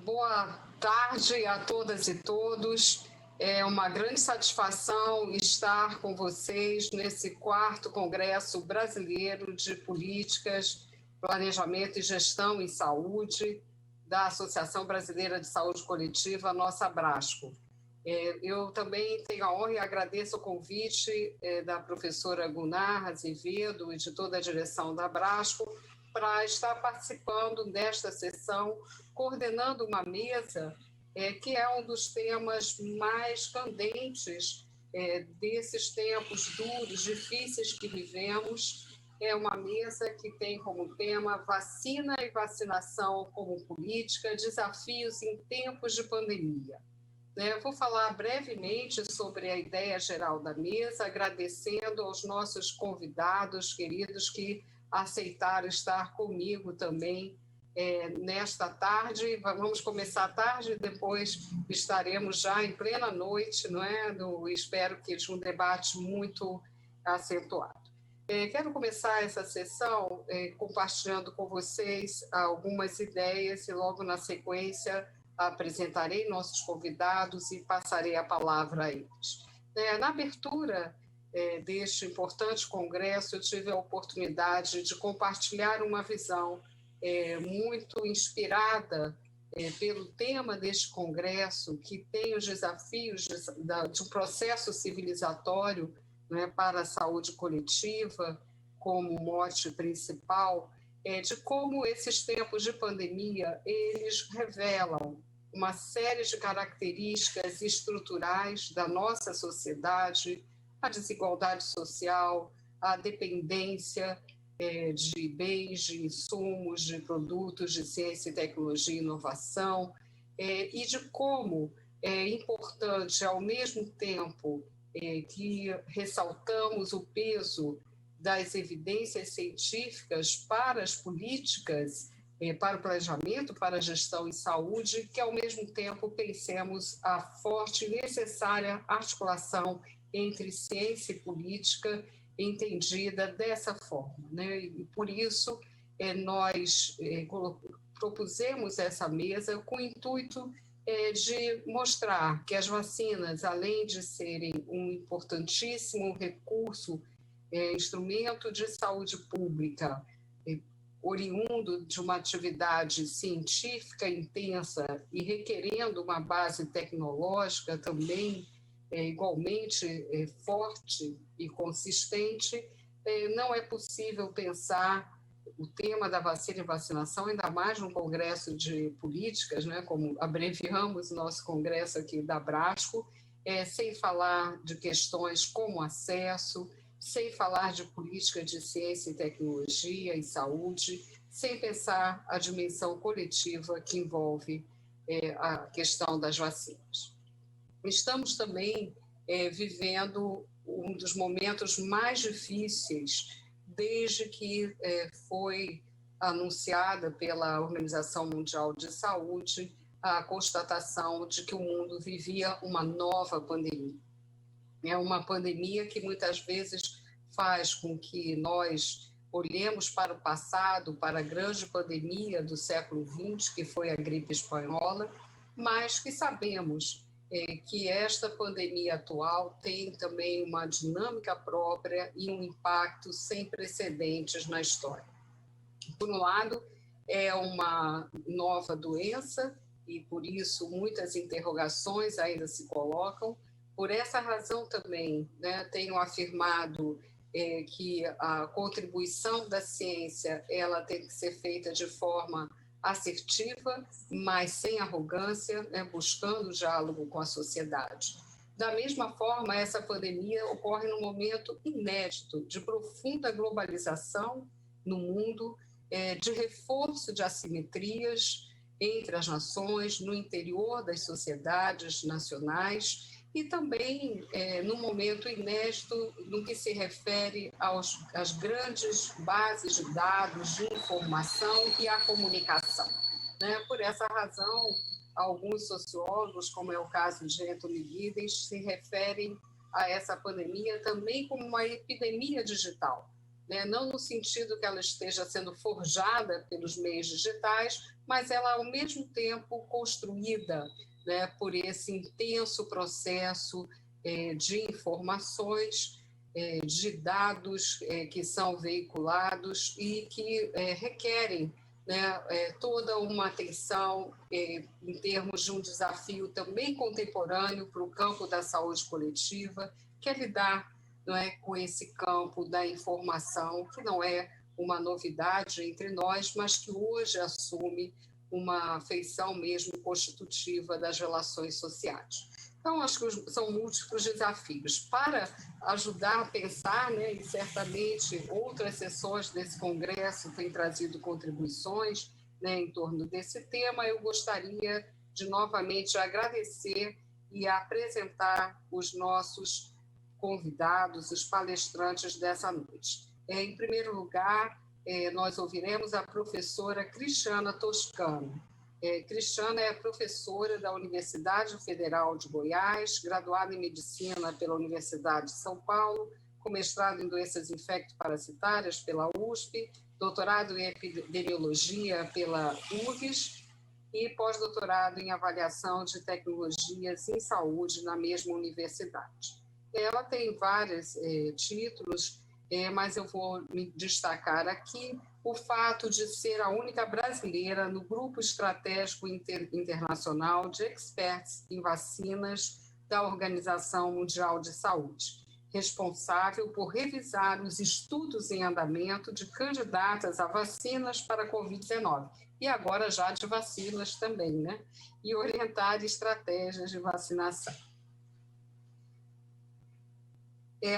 Boa tarde a todas e todos. É uma grande satisfação estar com vocês nesse 4º Congresso Brasileiro de Políticas, Planejamento e Gestão em Saúde, da Associação Brasileira de Saúde Coletiva, nossa Abrasco. Eu também tenho a honra e agradeço o convite da professora Gunnar Azevedo e de toda a direção da Abrasco para estar participando desta sessão, coordenando uma mesa que é um dos temas mais candentes desses tempos duros, difíceis que vivemos. É uma mesa que tem como tema vacina e vacinação como política, desafios em tempos de pandemia. Vou falar brevemente sobre a ideia geral da mesa, agradecendo aos nossos convidados queridos que aceitaram estar comigo também nesta tarde. Vamos começar a tarde, depois estaremos já em plena noite, não é? Espero que de um debate muito acentuado. Quero começar essa sessão compartilhando com vocês algumas ideias e logo na sequência apresentarei nossos convidados e passarei a palavra a eles. Na abertura deste importante congresso, eu tive a oportunidade de compartilhar uma visão muito inspirada pelo tema deste congresso, que tem os desafios de um processo civilizatório, né, para a saúde coletiva como mote principal, de como esses tempos de pandemia eles revelam uma série de características estruturais da nossa sociedade, a desigualdade social, a dependência de bens, de insumos, de produtos de ciência, tecnologia e inovação, e de como é importante, ao mesmo tempo que ressaltamos o peso das evidências científicas para as políticas, para o planejamento, para a gestão em saúde, que ao mesmo tempo pensemos a forte e necessária articulação entre ciência e política entendida dessa forma, né? E por isso nós propusemos essa mesa com o intuito de mostrar que as vacinas, além de serem um importantíssimo recurso, instrumento de saúde pública, oriundo de uma atividade científica intensa e requerendo uma base tecnológica também igualmente forte e consistente, não é possível pensar o tema da vacina e vacinação, ainda mais num congresso de políticas, né, como abreviamos nosso congresso aqui da Abrasco, sem falar de questões como acesso, sem falar de política de ciência e tecnologia e saúde, sem pensar a dimensão coletiva que envolve a questão das vacinas. Estamos também vivendo um dos momentos mais difíceis desde que foi anunciada pela Organização Mundial de Saúde a constatação de que o mundo vivia uma nova pandemia. É uma pandemia que muitas vezes faz com que nós olhemos para o passado, para a grande pandemia do século XX, que foi a gripe espanhola, mas que sabemos que esta pandemia atual tem também uma dinâmica própria e um impacto sem precedentes na história. Por um lado, é uma nova doença e, por isso, muitas interrogações ainda se colocam. Por essa razão também, né, tenho afirmado que a contribuição da ciência ela tem que ser feita de forma assertiva, mas sem arrogância, né, buscando diálogo com a sociedade. Da mesma forma, essa pandemia ocorre num momento inédito de profunda globalização no mundo, de reforço de assimetrias entre as nações, no interior das sociedades nacionais, e também num momento inédito no que se refere às grandes bases de dados, de informação e à comunicação. Né? Por essa razão, alguns sociólogos, como é o caso de Anthony Giddens, se referem a essa pandemia também como uma epidemia digital, né? Não no sentido que ela esteja sendo forjada pelos meios digitais, mas ela, ao mesmo tempo, construída, né, por esse intenso processo de informações, de dados que são veiculados e que requerem, né, toda uma atenção em termos de um desafio também contemporâneo para o campo da saúde coletiva, que é lidar, não é, com esse campo da informação, que não é uma novidade entre nós, mas que hoje assume uma feição mesmo constitutiva das relações sociais. Então, acho que são múltiplos desafios. Para ajudar a pensar, né, e certamente outras sessões desse congresso têm trazido contribuições, né, em torno desse tema, eu gostaria de novamente agradecer e apresentar os nossos convidados, os palestrantes dessa noite. Em primeiro lugar, nós ouviremos a professora Cristiana Toscano. Cristiana é professora da Universidade Federal de Goiás, graduada em Medicina pela Universidade de São Paulo, com mestrado em Doenças Infecto-Parasitárias pela USP, doutorado em Epidemiologia pela UFES e pós-doutorado em Avaliação de Tecnologias em Saúde na mesma universidade. Ela tem vários títulos, mas eu vou me destacar aqui o fato de ser a única brasileira no grupo estratégico internacional de experts em vacinas da Organização Mundial de Saúde, responsável por revisar os estudos em andamento de candidatas a vacinas para a Covid-19, e agora já de vacinas também, né? E orientar estratégias de vacinação.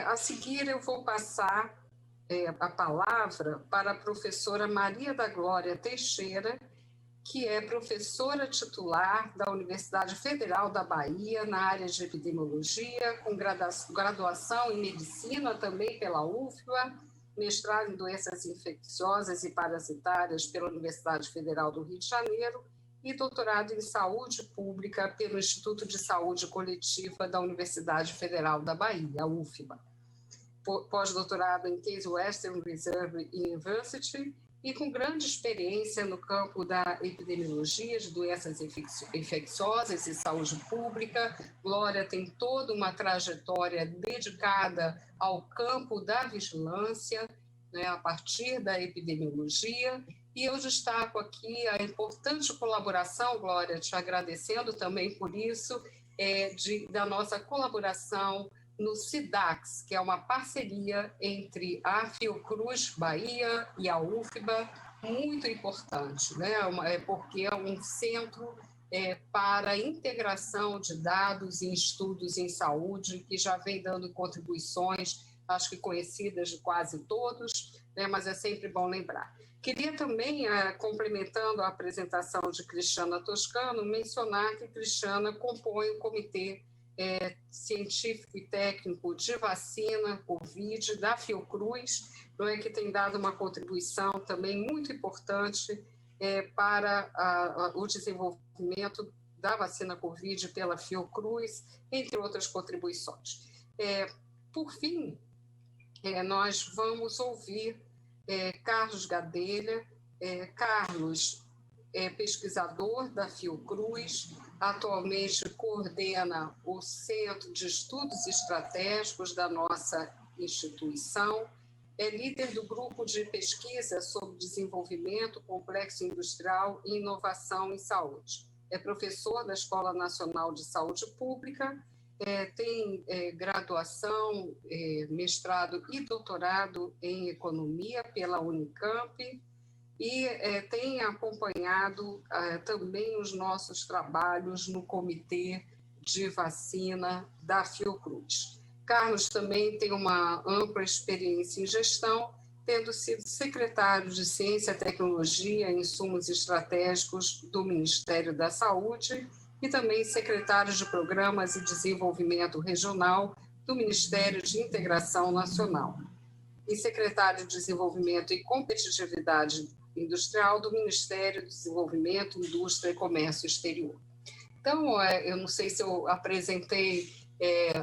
A seguir, eu vou passar a palavra para a professora Maria da Glória Teixeira, que é professora titular da Universidade Federal da Bahia na área de epidemiologia, com graduação em medicina também pela UFBA, mestrado em doenças infecciosas e parasitárias pela Universidade Federal do Rio de Janeiro e doutorado em saúde pública pelo Instituto de Saúde Coletiva da Universidade Federal da Bahia, a UFBA. Pós-doutorado em Case Western Reserve University e com grande experiência no campo da epidemiologia de doenças infecciosas e saúde pública. Glória tem toda uma trajetória dedicada ao campo da vigilância, né, a partir da epidemiologia, e eu destaco aqui a importante colaboração, Glória, te agradecendo também por isso, da nossa colaboração no SIDAX, que é uma parceria entre a Fiocruz Bahia e a UFBA, muito importante, né? Porque é um centro para a integração de dados em estudos em saúde, que já vem dando contribuições, acho que conhecidas de quase todos, né? Mas é sempre bom lembrar. Queria também, complementando a apresentação de Cristiana Toscano, mencionar que Cristiana compõe o Comitê Científico e Técnico de Vacina Covid da Fiocruz, não é, que tem dado uma contribuição também muito importante para o desenvolvimento da vacina Covid pela Fiocruz, entre outras contribuições. Por fim, nós vamos ouvir Carlos Gadelha. Carlos é pesquisador da Fiocruz, atualmente coordena o Centro de Estudos Estratégicos da nossa instituição, é líder do grupo de pesquisa sobre desenvolvimento complexo industrial e inovação em saúde. É professor da Escola Nacional de Saúde Pública, tem graduação, mestrado e doutorado em economia pela Unicamp, e tem acompanhado também os nossos trabalhos no Comitê de Vacina da Fiocruz. Carlos também tem uma ampla experiência em gestão, tendo sido secretário de Ciência, Tecnologia e Insumos Estratégicos do Ministério da Saúde e também secretário de Programas e Desenvolvimento Regional do Ministério de Integração Nacional e secretário de Desenvolvimento e Competitividade Industrial do Ministério do Desenvolvimento, Indústria e Comércio Exterior. Então, eu não sei se eu apresentei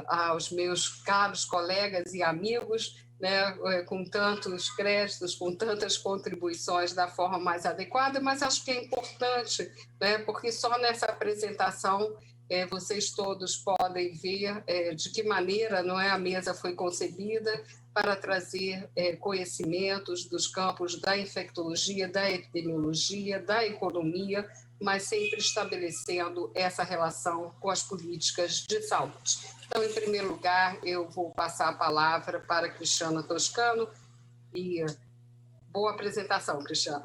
aos meus caros colegas e amigos, né, com tantos créditos, com tantas contribuições da forma mais adequada, mas acho que é importante, né, porque só nessa apresentação vocês todos podem ver de que maneira, não é, a mesa foi concebida para trazer conhecimentos dos campos da infectologia, da epidemiologia, da economia, mas sempre estabelecendo essa relação com as políticas de saúde. Então, em primeiro lugar, eu vou passar a palavra para a Cristiana Toscano e boa apresentação, Cristiana.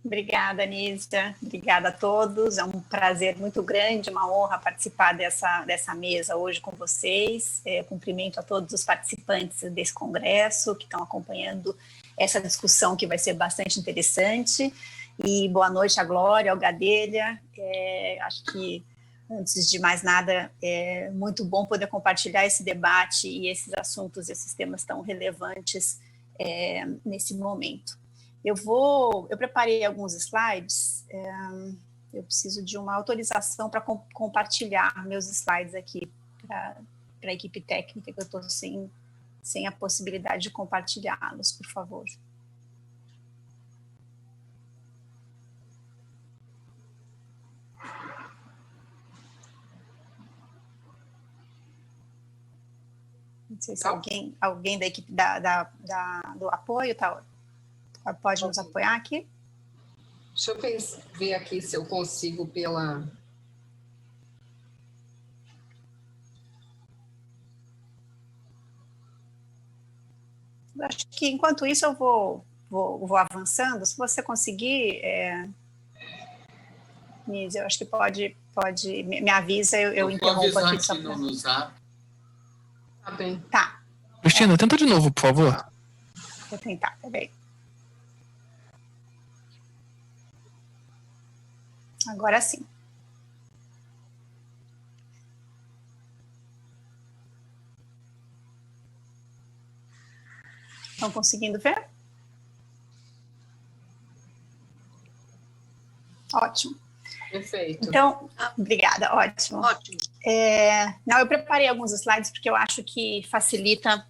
Obrigada, Anísia. Obrigada a todos. É um prazer muito grande, uma honra participar dessa mesa hoje com vocês. Cumprimento a todos os participantes desse congresso que estão acompanhando essa discussão que vai ser bastante interessante. E boa noite à Glória, ao Gadelha. Acho que, antes de mais nada, é muito bom poder compartilhar esse debate e esses assuntos, esses temas tão relevantes nesse momento. Eu preparei alguns slides, eu preciso de uma autorização para compartilhar meus slides aqui para a equipe técnica, que eu estou sem a possibilidade de compartilhá-los, por favor. Não sei se alguém da equipe do apoio pode nos apoiar aqui. Deixa eu ver aqui se eu consigo pela... Acho que, enquanto isso, eu vou avançando. Se você conseguir, Nise, eu acho que pode me avisa, eu interrompo aqui. Só no Zap. Tá bem. Tá. Cristina, tenta de novo, por favor. Vou tentar, peraí. Agora sim. Estão conseguindo ver? Ótimo. Perfeito. Então, obrigada, ótimo. Ótimo. Não, eu preparei alguns slides porque eu acho que facilita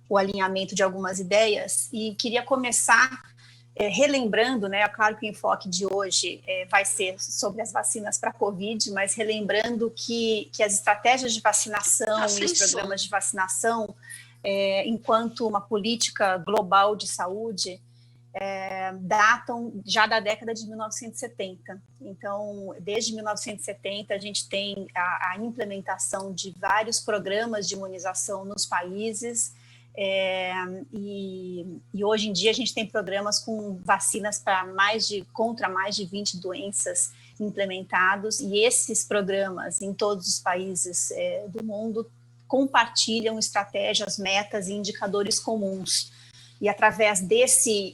o alinhamento de algumas ideias e queria começar relembrando, né, é claro que o enfoque de hoje vai ser sobre as vacinas para a Covid, mas relembrando que as estratégias de vacinação e os programas de vacinação, enquanto uma política global de saúde, datam já da década de 1970. Então, desde 1970, a gente tem a implementação de vários programas de imunização nos países, e hoje em dia a gente tem programas com vacinas contra mais de 20 doenças implementados, e esses programas em todos os países do mundo compartilham estratégias, metas e indicadores comuns. E através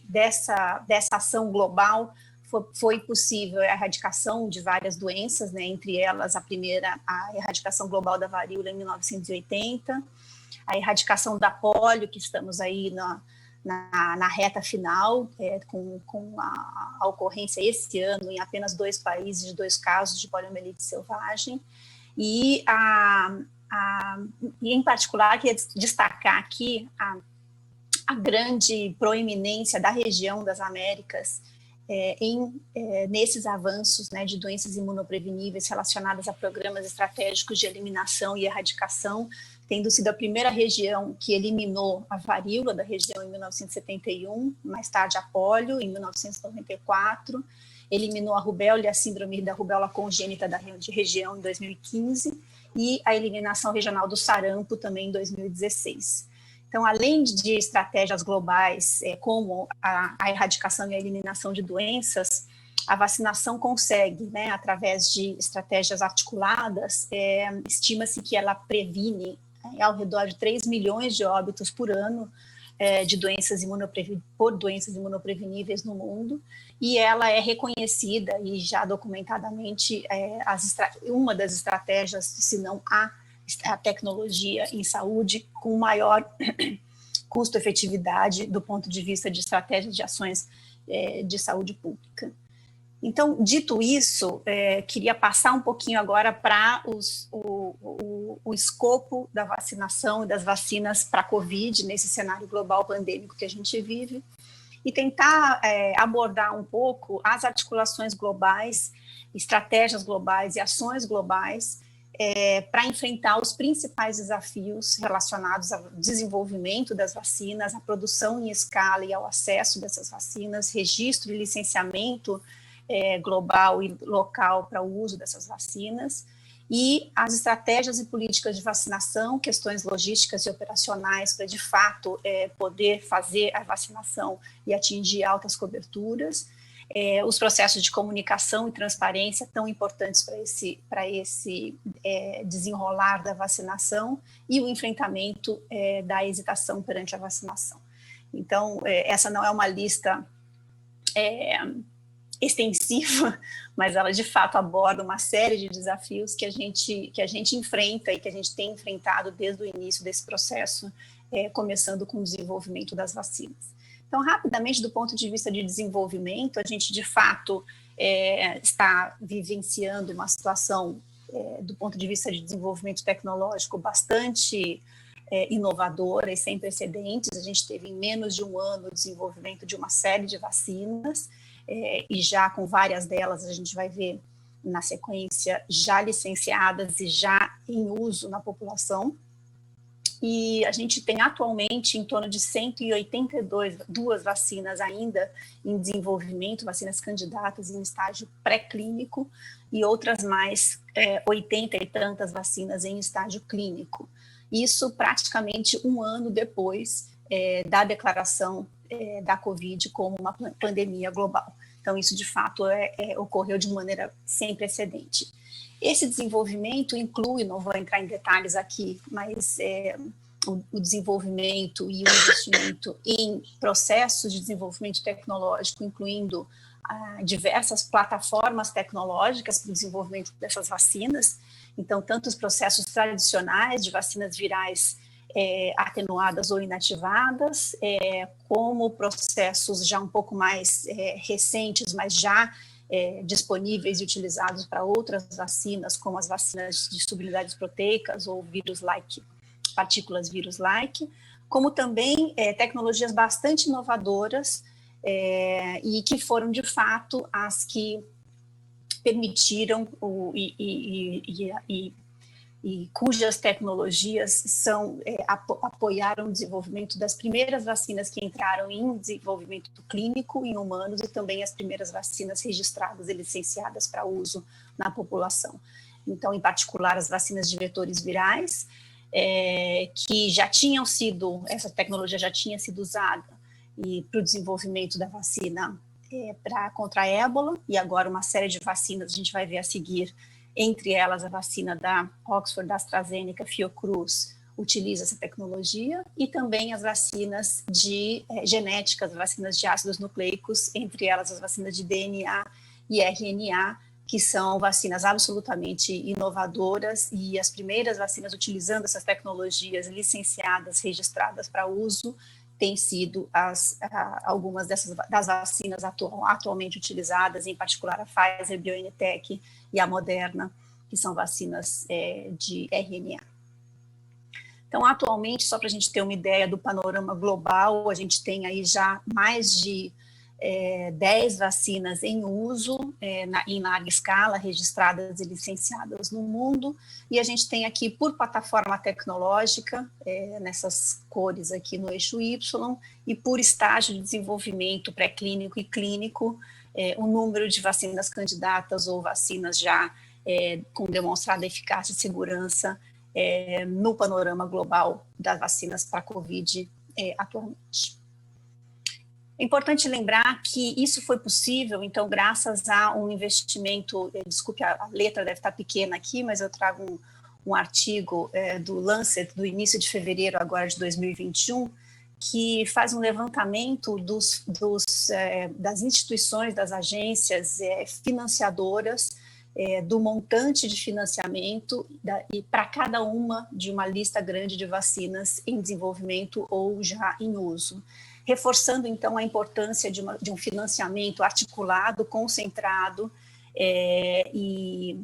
dessa ação global foi possível a erradicação de várias doenças, né, entre elas a primeira, a erradicação global da varíola em 1980, a erradicação da polio, que estamos aí na reta final, com a ocorrência esse ano em apenas 2 países de 2 casos de poliomielite selvagem, e em particular queria destacar aqui a grande proeminência da região das Américas nesses avanços, né, de doenças imunopreveníveis relacionadas a programas estratégicos de eliminação e erradicação, tendo sido a primeira região que eliminou a varíola da região em 1971, mais tarde a polio em 1994, eliminou a rubéola e a síndrome da rubéola congênita da região em 2015 e a eliminação regional do sarampo também em 2016. Então, além de estratégias globais, como a erradicação e a eliminação de doenças, a vacinação consegue, né, através de estratégias articuladas, estima-se que ela previne ao redor de 3 milhões de óbitos por ano de doenças imunopreveníveis no mundo, e ela é reconhecida e já documentadamente uma das estratégias, se não a tecnologia em saúde com maior custo-efetividade do ponto de vista de estratégias de ações de saúde pública. Então, dito isso, queria passar um pouquinho agora para o escopo da vacinação e das vacinas para a Covid, nesse cenário global pandêmico que a gente vive, e tentar abordar um pouco as articulações globais, estratégias globais e ações globais para enfrentar os principais desafios relacionados ao desenvolvimento das vacinas, à produção em escala e ao acesso dessas vacinas, registro e licenciamento global e local para o uso dessas vacinas, e as estratégias e políticas de vacinação, questões logísticas e operacionais para, de fato, poder fazer a vacinação e atingir altas coberturas, os processos de comunicação e transparência tão importantes para esse desenrolar da vacinação e o enfrentamento da hesitação perante a vacinação. Então, essa não é uma lista extensiva, mas ela de fato aborda uma série de desafios que a gente enfrenta e que a gente tem enfrentado desde o início desse processo, começando com o desenvolvimento das vacinas. Então, rapidamente, do ponto de vista de desenvolvimento, a gente de fato está vivenciando uma situação do ponto de vista de desenvolvimento tecnológico bastante inovadora e sem precedentes. A gente teve em menos de um ano o desenvolvimento de uma série de vacinas, e já com várias delas a gente vai ver na sequência já licenciadas e já em uso na população. E a gente tem atualmente em torno de 182 vacinas ainda em desenvolvimento, vacinas candidatas em estágio pré-clínico, e outras mais 80 e tantas vacinas em estágio clínico. Isso praticamente um ano depois da declaração da Covid como uma pandemia global. Então, isso de fato ocorreu de maneira sem precedente. Esse desenvolvimento inclui, não vou entrar em detalhes aqui, mas o desenvolvimento e o investimento em processos de desenvolvimento tecnológico, incluindo diversas plataformas tecnológicas para o desenvolvimento dessas vacinas. Então, tanto os processos tradicionais de vacinas virais atenuadas ou inativadas, como processos já um pouco mais recentes, mas já disponíveis e utilizados para outras vacinas, como as vacinas de subunidades proteicas ou vírus-like, partículas vírus-like, como também tecnologias bastante inovadoras e que foram, de fato, as que permitiram e cujas tecnologias apoiaram o desenvolvimento das primeiras vacinas que entraram em desenvolvimento clínico em humanos e também as primeiras vacinas registradas e licenciadas para uso na população. Então, em particular, as vacinas de vetores virais, que já tinham sido, essa tecnologia já tinha sido usada para o desenvolvimento da vacina contra a ébola, e agora uma série de vacinas a gente vai ver a seguir. Entre elas, a vacina da Oxford, da AstraZeneca, Fiocruz, utiliza essa tecnologia, e também as vacinas genéticas, vacinas de ácidos nucleicos, entre elas as vacinas de DNA e RNA, que são vacinas absolutamente inovadoras, e as primeiras vacinas utilizando essas tecnologias licenciadas, registradas para uso, têm sido algumas das vacinas atualmente utilizadas, em particular a Pfizer, BioNTech e a Moderna, que são vacinas de RNA. Então, atualmente, só para a gente ter uma ideia do panorama global, a gente tem aí já mais de 10 vacinas em uso, em larga escala, registradas e licenciadas no mundo, e a gente tem aqui por plataforma tecnológica, nessas cores aqui no eixo Y, e por estágio de desenvolvimento pré-clínico e clínico, o número de vacinas candidatas ou vacinas já com demonstrada eficácia e segurança no panorama global das vacinas para a Covid atualmente. É importante lembrar que isso foi possível, então, graças a um investimento, desculpe, a letra deve estar pequena aqui, mas eu trago um artigo do Lancet, do início de fevereiro agora de 2021, que faz um levantamento das instituições, das agências financiadoras, do montante de financiamento e para cada uma de uma lista grande de vacinas em desenvolvimento ou já em uso. reforçando, então, a importância de um financiamento articulado, concentrado e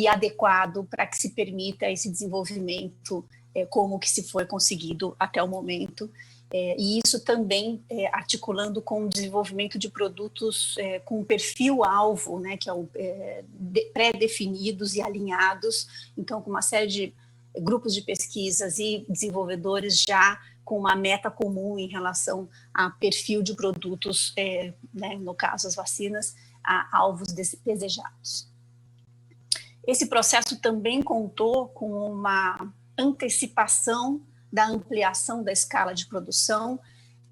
adequado para que se permita esse desenvolvimento como que se foi conseguido até o momento. E isso também articulando com o desenvolvimento de produtos com perfil-alvo, né, que é pré-definidos e alinhados, então com uma série de grupos de pesquisas e desenvolvedores já com uma meta comum em relação a perfil de produtos, né, no caso as vacinas, a alvos desejados. Esse processo também contou com uma antecipação da ampliação da escala de produção.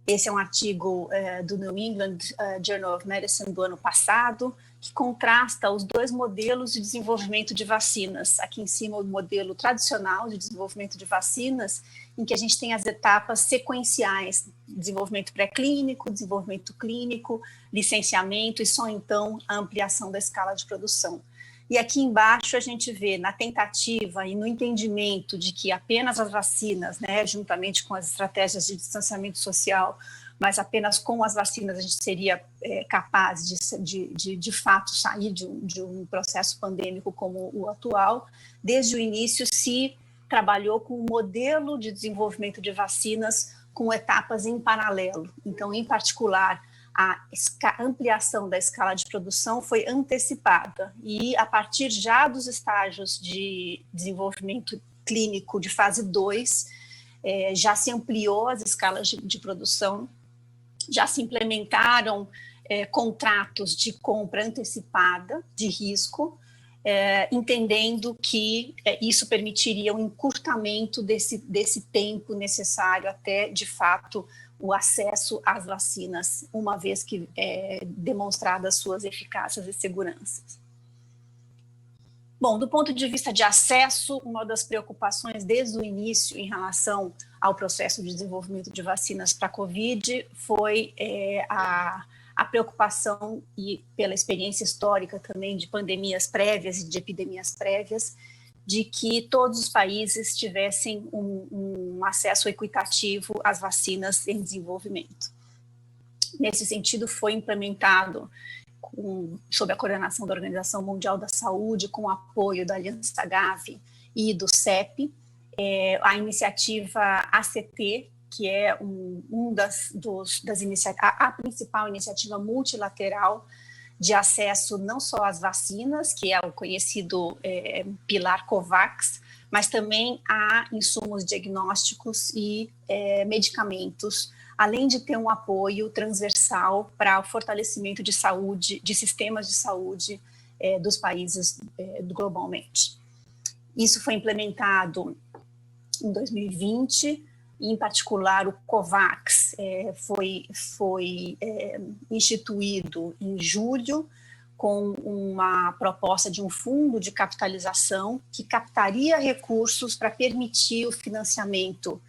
Esse é um artigo do New England Journal of Medicine do ano passado, que contrasta os dois modelos de desenvolvimento de vacinas. Aqui em cima o modelo tradicional de desenvolvimento de vacinas, em que a gente tem as etapas sequenciais, desenvolvimento pré-clínico, desenvolvimento clínico, licenciamento e só então a ampliação da escala de produção. E aqui embaixo a gente vê na tentativa e no entendimento de que apenas as vacinas, né, juntamente com as estratégias de distanciamento social, mas apenas com as vacinas a gente seria capaz de fato sair de um processo pandêmico como o atual. Desde o início se trabalhou com um modelo de desenvolvimento de vacinas com etapas em paralelo. Então, em particular, a ampliação da escala de produção foi antecipada e, a partir já dos estágios de desenvolvimento clínico de fase 2, já se ampliou as escalas de produção, já se implementaram contratos de compra antecipada de risco, entendendo que isso permitiria um encurtamento desse tempo necessário até, de fato, o acesso às vacinas, uma vez que demonstradas suas eficácias e seguranças. Bom, do ponto de vista de acesso, uma das preocupações desde o início em relação ao processo de desenvolvimento de vacinas para a Covid foi a preocupação, e pela experiência histórica também de pandemias prévias e de epidemias prévias, de que todos os países tivessem um acesso equitativo às vacinas em desenvolvimento. Nesse sentido, foi implementado, sob a coordenação da Organização Mundial da Saúde, com o apoio da Aliança Gavi e do CEP, a iniciativa ACT, que é a principal iniciativa multilateral de acesso não só às vacinas, que é o conhecido pilar COVAX, mas também a insumos diagnósticos e medicamentos, além de ter um apoio transversal para o fortalecimento de saúde, de sistemas de saúde dos países globalmente. Isso foi implementado em 2020, em particular o COVAX foi instituído em julho com uma proposta de um fundo de capitalização que captaria recursos para permitir o financiamento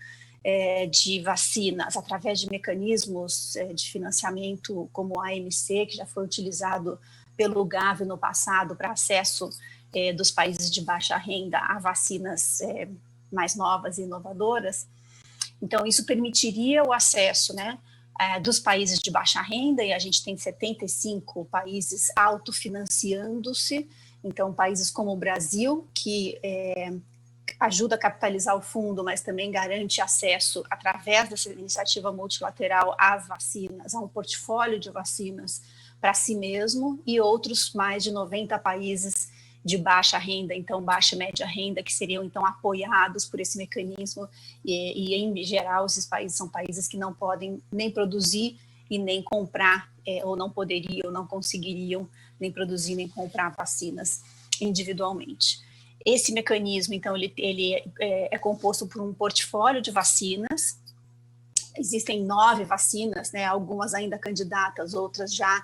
de vacinas através de mecanismos de financiamento como a AMC, que já foi utilizado pelo Gavi no passado para acesso dos países de baixa renda a vacinas mais novas e inovadoras. Então, isso permitiria o acesso, né, dos países de baixa renda, e a gente tem 75 países autofinanciando-se, então países como o Brasil, que ajuda a capitalizar o fundo, mas também garante acesso, através dessa iniciativa multilateral, às vacinas, a um portfólio de vacinas para si mesmo, e outros mais de 90 países de baixa renda, então baixa e média renda, que seriam então apoiados por esse mecanismo, e em geral esses países são países que não podem nem produzir e nem comprar, ou não poderiam, ou não conseguiriam nem produzir nem comprar vacinas individualmente. Esse mecanismo, então, ele é composto por um portfólio de vacinas. Existem 9 vacinas, né, algumas ainda candidatas, outras já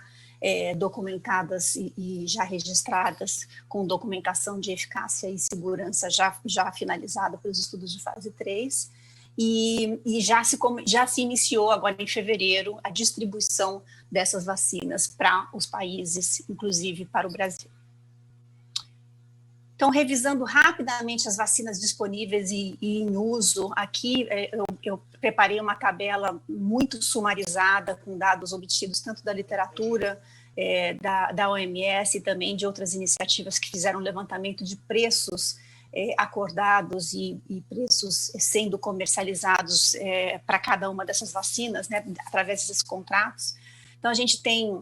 documentadas e já registradas com documentação de eficácia e segurança já finalizada pelos estudos de fase 3, e já se iniciou agora em fevereiro a distribuição dessas vacinas para os países, inclusive para o Brasil. Então, revisando rapidamente as vacinas disponíveis e em uso, aqui eu preparei uma tabela muito sumarizada com dados obtidos tanto da literatura, da OMS e também de outras iniciativas que fizeram levantamento de preços acordados e preços sendo comercializados para cada uma dessas vacinas, né, através desses contratos. Então, a gente tem,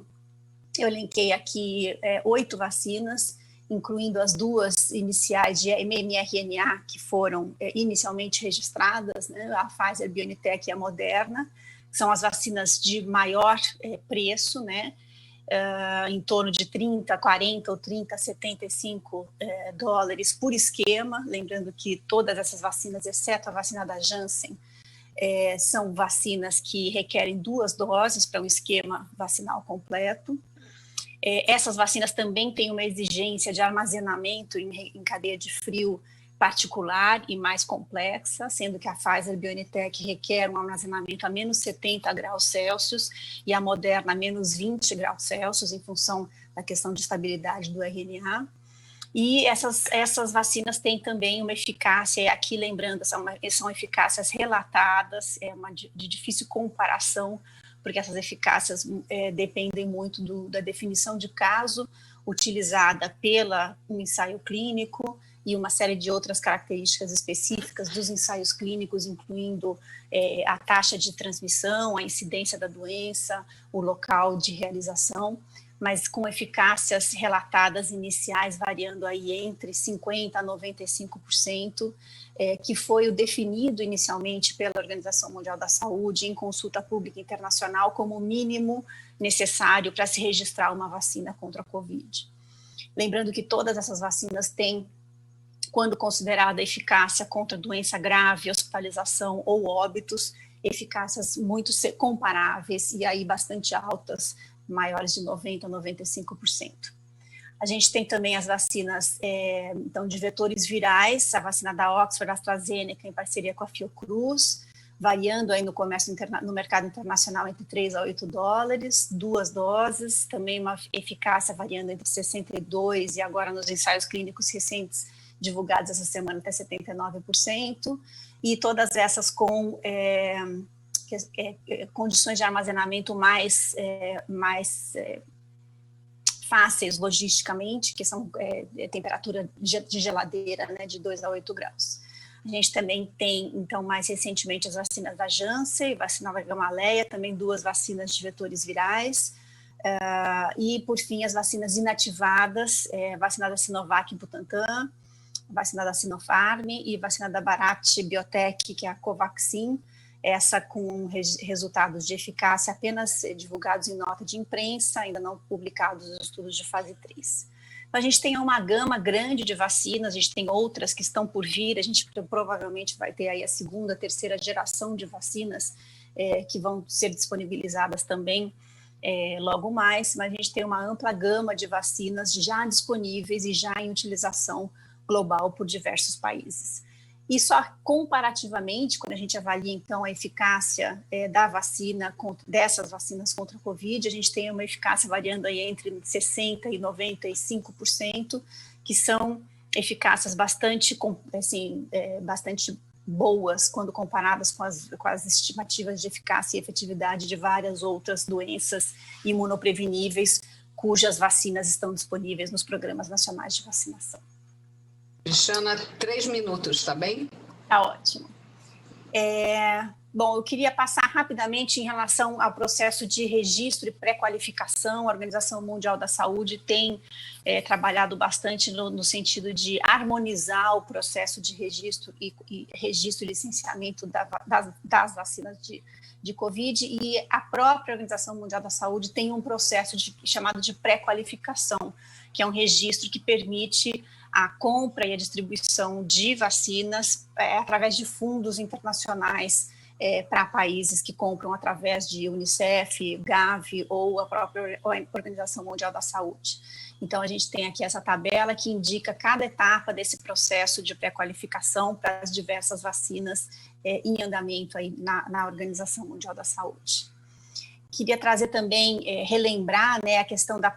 eu elenquei aqui 8 vacinas, incluindo as 2 iniciais de mRNA, que foram inicialmente registradas, né, a Pfizer-BioNTech e a Moderna, que são as vacinas de maior preço, né, em torno de 30, 40 ou 30, 75 dólares por esquema, lembrando que todas essas vacinas, exceto a vacina da Janssen, são vacinas que requerem 2 doses para um esquema vacinal completo. Essas vacinas também têm uma exigência de armazenamento em cadeia de frio particular e mais complexa, sendo que a Pfizer-BioNTech requer um armazenamento a menos 70 graus Celsius e a Moderna a menos 20 graus Celsius, em função da questão de estabilidade do RNA. E essas vacinas têm também uma eficácia, e aqui lembrando, são eficácias relatadas, de difícil comparação, porque essas eficácias dependem muito da definição de caso utilizada um ensaio clínico e uma série de outras características específicas dos ensaios clínicos, incluindo a taxa de transmissão, a incidência da doença, o local de realização, mas com eficácias relatadas iniciais variando aí entre 50% a 95%, que foi o definido inicialmente pela Organização Mundial da Saúde em consulta pública internacional como o mínimo necessário para se registrar uma vacina contra a Covid. Lembrando que todas essas vacinas têm, quando considerada a eficácia contra doença grave, hospitalização ou óbitos, eficácias muito comparáveis e aí bastante altas, maiores de 90% a 95%. A gente tem também as vacinas então, de vetores virais, a vacina da Oxford AstraZeneca em parceria com a Fiocruz, variando aí no mercado internacional entre 3 a 8 dólares, 2 doses, também uma eficácia variando entre 62% e agora nos ensaios clínicos recentes divulgados essa semana até 79%, e todas essas com condições de armazenamento mais fáceis logisticamente, que são temperatura de geladeira, né, de 2 a 8 graus. A gente também tem, então, mais recentemente as vacinas da Janssen, vacina da Gamaleya, também 2 vacinas de vetores virais, e, por fim, as vacinas inativadas, vacina da Sinovac e Butantan, vacina da Sinopharm e vacina da Bharat Biotech, que é a Covaxin, essa com resultados de eficácia apenas divulgados em nota de imprensa, ainda não publicados os estudos de fase 3. Então, a gente tem uma gama grande de vacinas, a gente tem outras que estão por vir, a gente provavelmente vai ter aí a 2ª, 3ª geração de vacinas que vão ser disponibilizadas também logo mais, mas a gente tem uma ampla gama de vacinas já disponíveis e já em utilização global por diversos países. E só comparativamente, quando a gente avalia, então, a eficácia da vacina, dessas vacinas contra a Covid, a gente tem uma eficácia variando aí entre 60% e 95%, que são eficácias bastante boas quando comparadas com as estimativas de eficácia e efetividade de várias outras doenças imunopreveníveis, cujas vacinas estão disponíveis nos programas nacionais de vacinação. Cristiana, 3 minutos, tá bem? Tá ótimo. Bom, eu queria passar rapidamente em relação ao processo de registro e pré-qualificação. A Organização Mundial da Saúde tem trabalhado bastante no sentido de harmonizar o processo de registro e licenciamento das vacinas de Covid, e a própria Organização Mundial da Saúde tem um processo chamado de pré-qualificação, que é um registro que permite a compra e a distribuição de vacinas através de fundos internacionais para países que compram através de Unicef, Gavi ou a própria Organização Mundial da Saúde. Então, a gente tem aqui essa tabela que indica cada etapa desse processo de pré-qualificação para as diversas vacinas em andamento aí na Organização Mundial da Saúde. Queria trazer também, relembrar, né, a questão da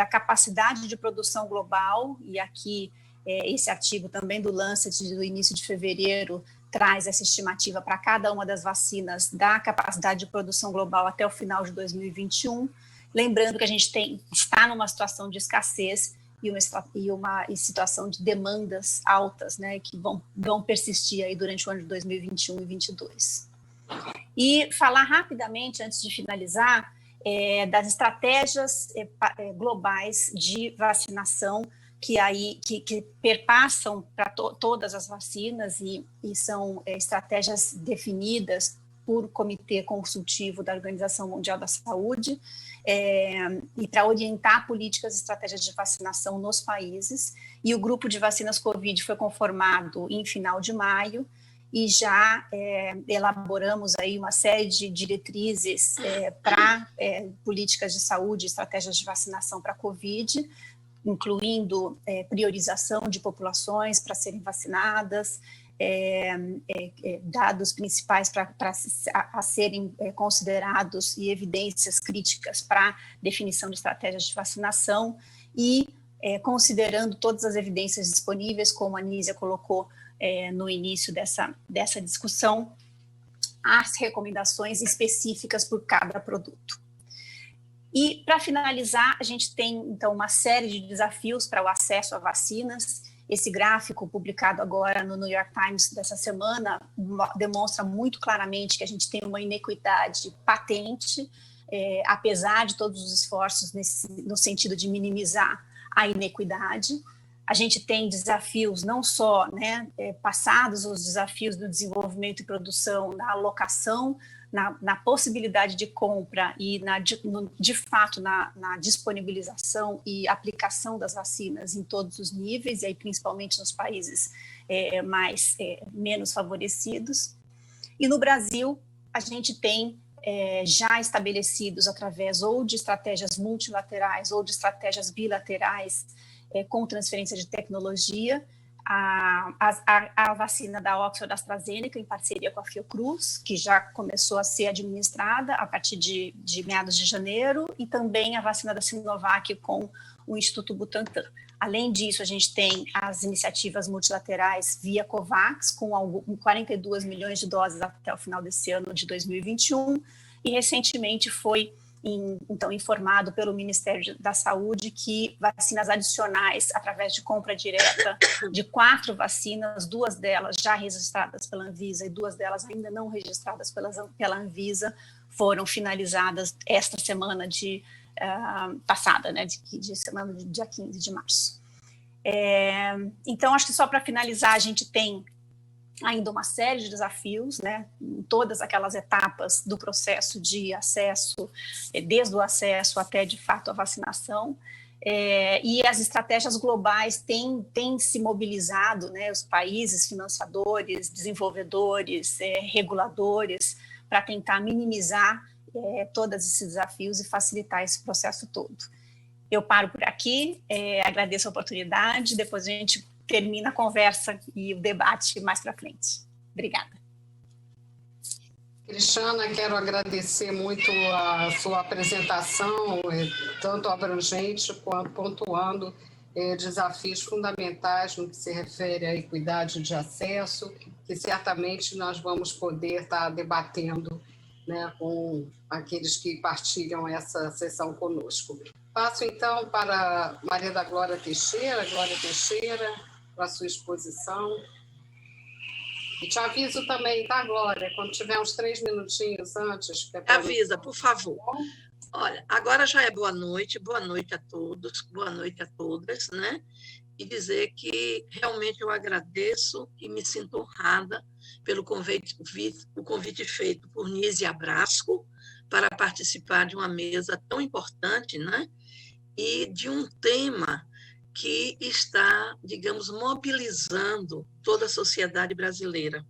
capacidade de produção global, e aqui esse artigo também do Lancet, do início de fevereiro, traz essa estimativa para cada uma das vacinas da capacidade de produção global até o final de 2021. Lembrando que a gente está numa situação de escassez e uma situação de demandas altas, né, que vão persistir aí durante o ano de 2021 e 2022. E falar rapidamente, antes de finalizar, das estratégias globais de vacinação que perpassam para todas as vacinas e são estratégias definidas por Comitê Consultivo da Organização Mundial da Saúde, e para orientar políticas e estratégias de vacinação nos países. E o grupo de vacinas Covid foi conformado em final de maio, e já elaboramos aí uma série de diretrizes para políticas de saúde, estratégias de vacinação para Covid, incluindo priorização de populações para serem vacinadas, dados principais a serem considerados e evidências críticas para definição de estratégias de vacinação e considerando todas as evidências disponíveis, como a Nízia colocou no início dessa discussão, as recomendações específicas por cada produto. E, para finalizar, a gente tem, então, uma série de desafios para o acesso a vacinas. Esse gráfico, publicado agora no New York Times dessa semana, demonstra muito claramente que a gente tem uma inequidade patente, apesar de todos os esforços no sentido de minimizar a inequidade. A gente tem desafios não só, passados os desafios do desenvolvimento e produção, na alocação, na possibilidade de compra e, de fato, na disponibilização e aplicação das vacinas em todos os níveis, e aí principalmente nos países menos favorecidos. E no Brasil, a gente tem já estabelecidos, através ou de estratégias multilaterais ou de estratégias bilaterais, com transferência de tecnologia, a vacina da Oxford AstraZeneca, em parceria com a Fiocruz, que já começou a ser administrada a partir de meados de janeiro, e também a vacina da Sinovac com o Instituto Butantan. Além disso, a gente tem as iniciativas multilaterais via COVAX, com 42 milhões de doses até o final desse ano de 2021, e recentemente foi então informado pelo Ministério da Saúde que vacinas adicionais, através de compra direta de 4 vacinas, 2 delas já registradas pela Anvisa e 2 delas ainda não registradas pela Anvisa, foram finalizadas esta semana passada, de semana de dia 15 de março. Então, acho que só para finalizar, a gente tem ainda uma série de desafios, em todas aquelas etapas do processo de acesso, desde o acesso até, de fato, a vacinação, e as estratégias globais têm se mobilizado, os países financiadores, desenvolvedores, reguladores, para tentar minimizar todos esses desafios e facilitar esse processo todo. Eu paro por aqui, agradeço a oportunidade, depois a gente termina a conversa e o debate mais para frente. Obrigada. Cristiana, quero agradecer muito a sua apresentação, tanto abrangente quanto pontuando desafios fundamentais no que se refere à equidade de acesso, que certamente nós vamos poder estar debatendo com aqueles que partilham essa sessão conosco. Passo, então, para Maria da Glória Teixeira, para a sua exposição. E te aviso também, tá, Glória? Quando tiver uns 3 minutinhos antes. Avisa, por favor. Olha, agora já é boa noite a todos, boa noite a todas, E dizer que realmente eu agradeço e me sinto honrada pelo convite feito por Nízia Brasco para participar de uma mesa tão importante, E de um tema que está, digamos, mobilizando toda a sociedade brasileira.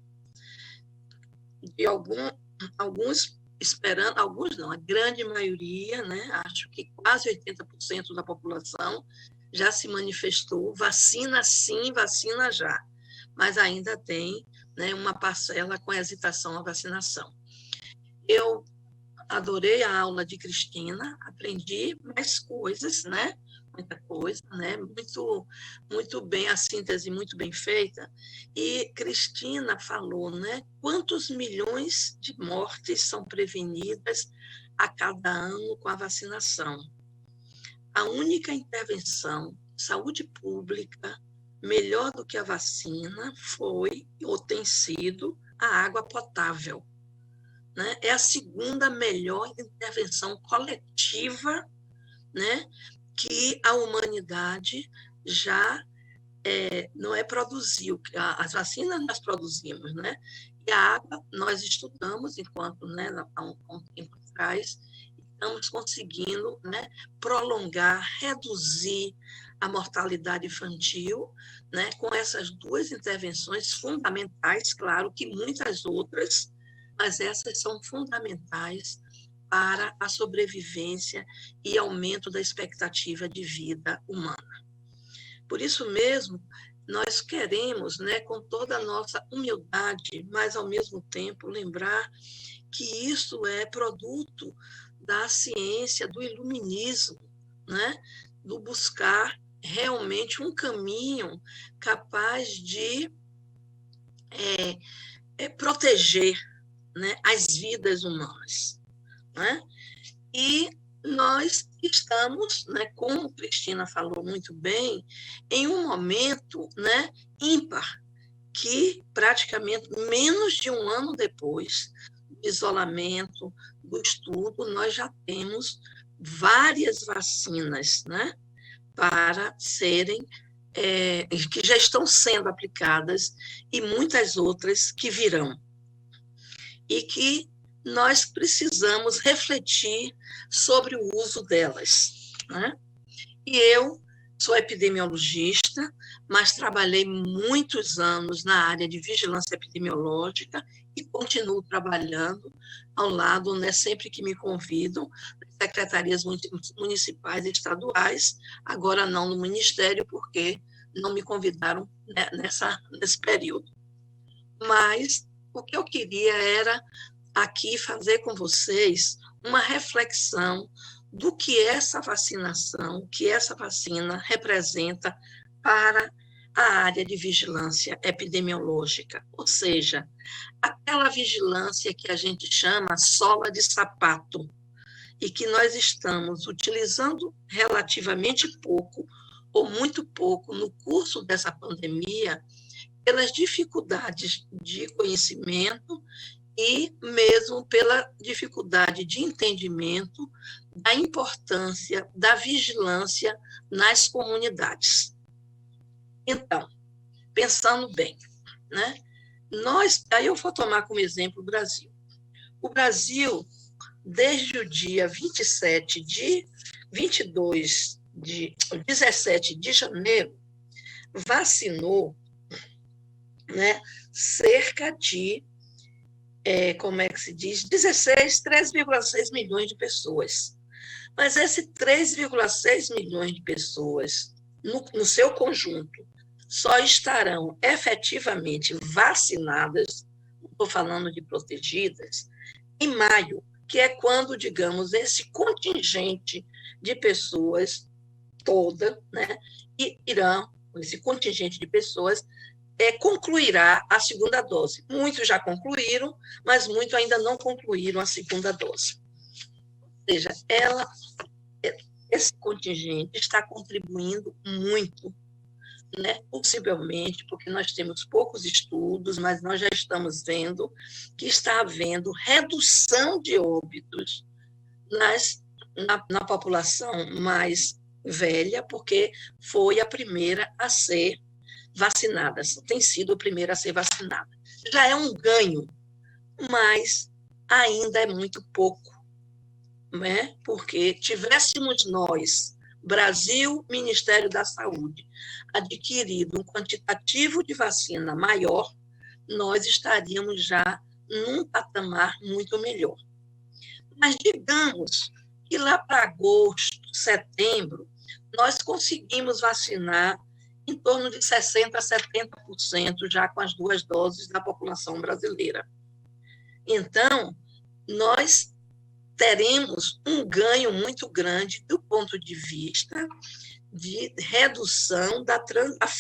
E alguns esperando, alguns não, a grande maioria, acho que quase 80% da população já se manifestou, vacina sim, vacina já, mas ainda tem uma parcela com hesitação à vacinação. Eu adorei a aula de Cristina, aprendi mais coisas, muita coisa, né? Muito bem, a síntese muito bem feita. E Cristina falou, né? Quantos milhões de mortes são prevenidas a cada ano com a vacinação? A única intervenção de saúde pública melhor do que a vacina foi ou tem sido a água potável, né? É a segunda melhor intervenção coletiva, né, que a humanidade já não produziu. As vacinas nós produzimos, né? E a água nós estudamos enquanto, né, há um tempo atrás, estamos conseguindo, né, prolongar, reduzir a mortalidade infantil, né, com essas duas intervenções fundamentais, claro que muitas outras, mas essas são fundamentais para a sobrevivência e aumento da expectativa de vida humana. Por isso mesmo, nós queremos, né, com toda a nossa humildade, mas ao mesmo tempo lembrar que isso é produto da ciência, do iluminismo, né, do buscar realmente um caminho capaz de proteger, né, as vidas humanas, né? E nós estamos, né, como Cristina falou muito bem, em um momento, né, ímpar, que praticamente menos de um ano depois do isolamento, do estudo, nós já temos várias vacinas, né, para serem, que já estão sendo aplicadas e muitas outras que virão. E que nós precisamos refletir sobre o uso delas, né? E eu sou epidemiologista, mas trabalhei muitos anos na área de vigilância epidemiológica e continuo trabalhando ao lado, né, sempre que me convidam, secretarias municipais e estaduais, agora não no Ministério, porque não me convidaram, né, nesse período. Mas o que eu queria era aqui fazer com vocês uma reflexão do que essa vacinação, que essa vacina representa para a área de vigilância epidemiológica, ou seja, aquela vigilância que a gente chama sola de sapato, e que nós estamos utilizando relativamente pouco, ou muito pouco, no curso dessa pandemia, pelas dificuldades de conhecimento e mesmo pela dificuldade de entendimento da importância da vigilância nas comunidades. Então, pensando bem, né? Aí eu vou tomar como exemplo o Brasil. O Brasil, desde o dia 17 de janeiro, vacinou, né, cerca de, como é que se diz, 3,6 milhões de pessoas. Mas esse 3,6 milhões de pessoas, no seu conjunto, só estarão efetivamente vacinadas, estou falando de protegidas, em maio, que é quando, digamos, esse contingente de pessoas toda, né, esse contingente de pessoas concluirá a segunda dose. Muitos já concluíram, mas muitos ainda não concluíram a segunda dose. Ou seja, esse contingente está contribuindo muito, né? Possivelmente, porque nós temos poucos estudos, mas nós já estamos vendo que está havendo redução de óbitos na população mais velha, porque foi a primeira a ser vacinada, tem sido a primeira a ser vacinada. Já é um ganho, mas ainda é muito pouco, né? Porque tivéssemos nós, Brasil, Ministério da Saúde, adquirido um quantitativo de vacina maior, nós estaríamos já num patamar muito melhor. Mas digamos que lá para agosto, setembro, nós conseguimos vacinar em torno de 60% a 70% já com as 2 doses da população brasileira. Então, nós teremos um ganho muito grande do ponto de vista de redução da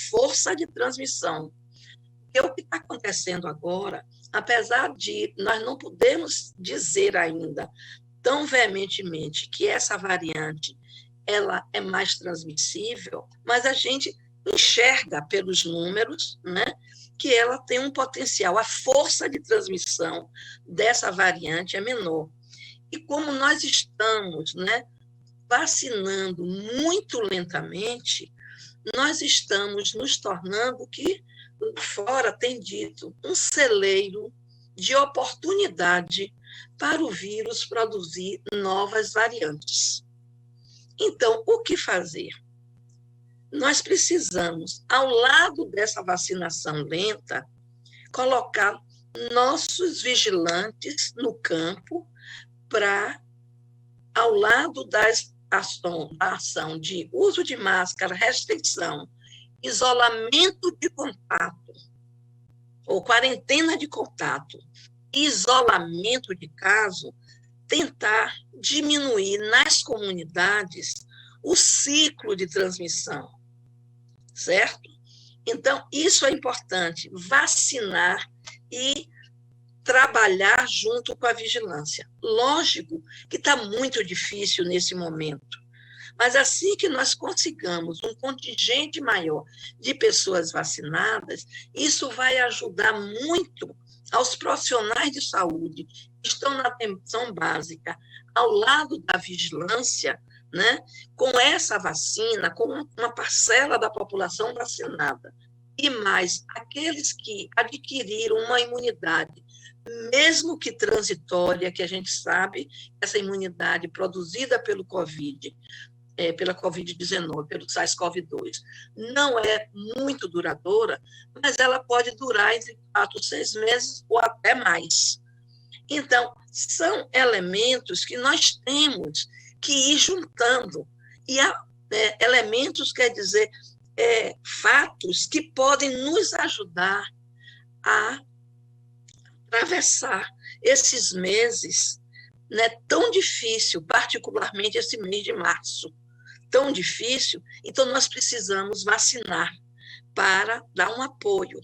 força de transmissão. Porque o que está acontecendo agora, apesar de nós não podemos dizer ainda tão veementemente que essa variante ela é mais transmissível, mas a gente enxerga pelos números, né, que ela tem um potencial, a força de transmissão dessa variante é menor. E como nós estamos, né, vacinando muito lentamente, nós estamos nos tornando, que fora tem dito, um celeiro de oportunidade para o vírus produzir novas variantes. Então, o que fazer? Nós precisamos, ao lado dessa vacinação lenta, colocar nossos vigilantes no campo para, ao lado da ação de uso de máscara, restrição, isolamento de contato, ou quarentena de contato, isolamento de caso, tentar diminuir nas comunidades o ciclo de transmissão, certo? Então, isso é importante, vacinar e trabalhar junto com a vigilância. Lógico que está muito difícil nesse momento, mas assim que nós consigamos um contingente maior de pessoas vacinadas, isso vai ajudar muito aos profissionais de saúde que estão na atenção básica, ao lado da vigilância, né, com essa vacina, com uma parcela da população vacinada, e mais aqueles que adquiriram uma imunidade, mesmo que transitória, que a gente sabe, essa imunidade produzida pelo pela Covid-19, pelo SARS-CoV-2, não é muito duradoura, mas ela pode durar entre 4, 6 meses ou até mais. Então, são elementos que nós temos que ir juntando. E elementos quer dizer fatos que podem nos ajudar a atravessar esses meses, né, tão difícil, particularmente esse mês de março, tão difícil. Então, nós precisamos vacinar para dar um apoio,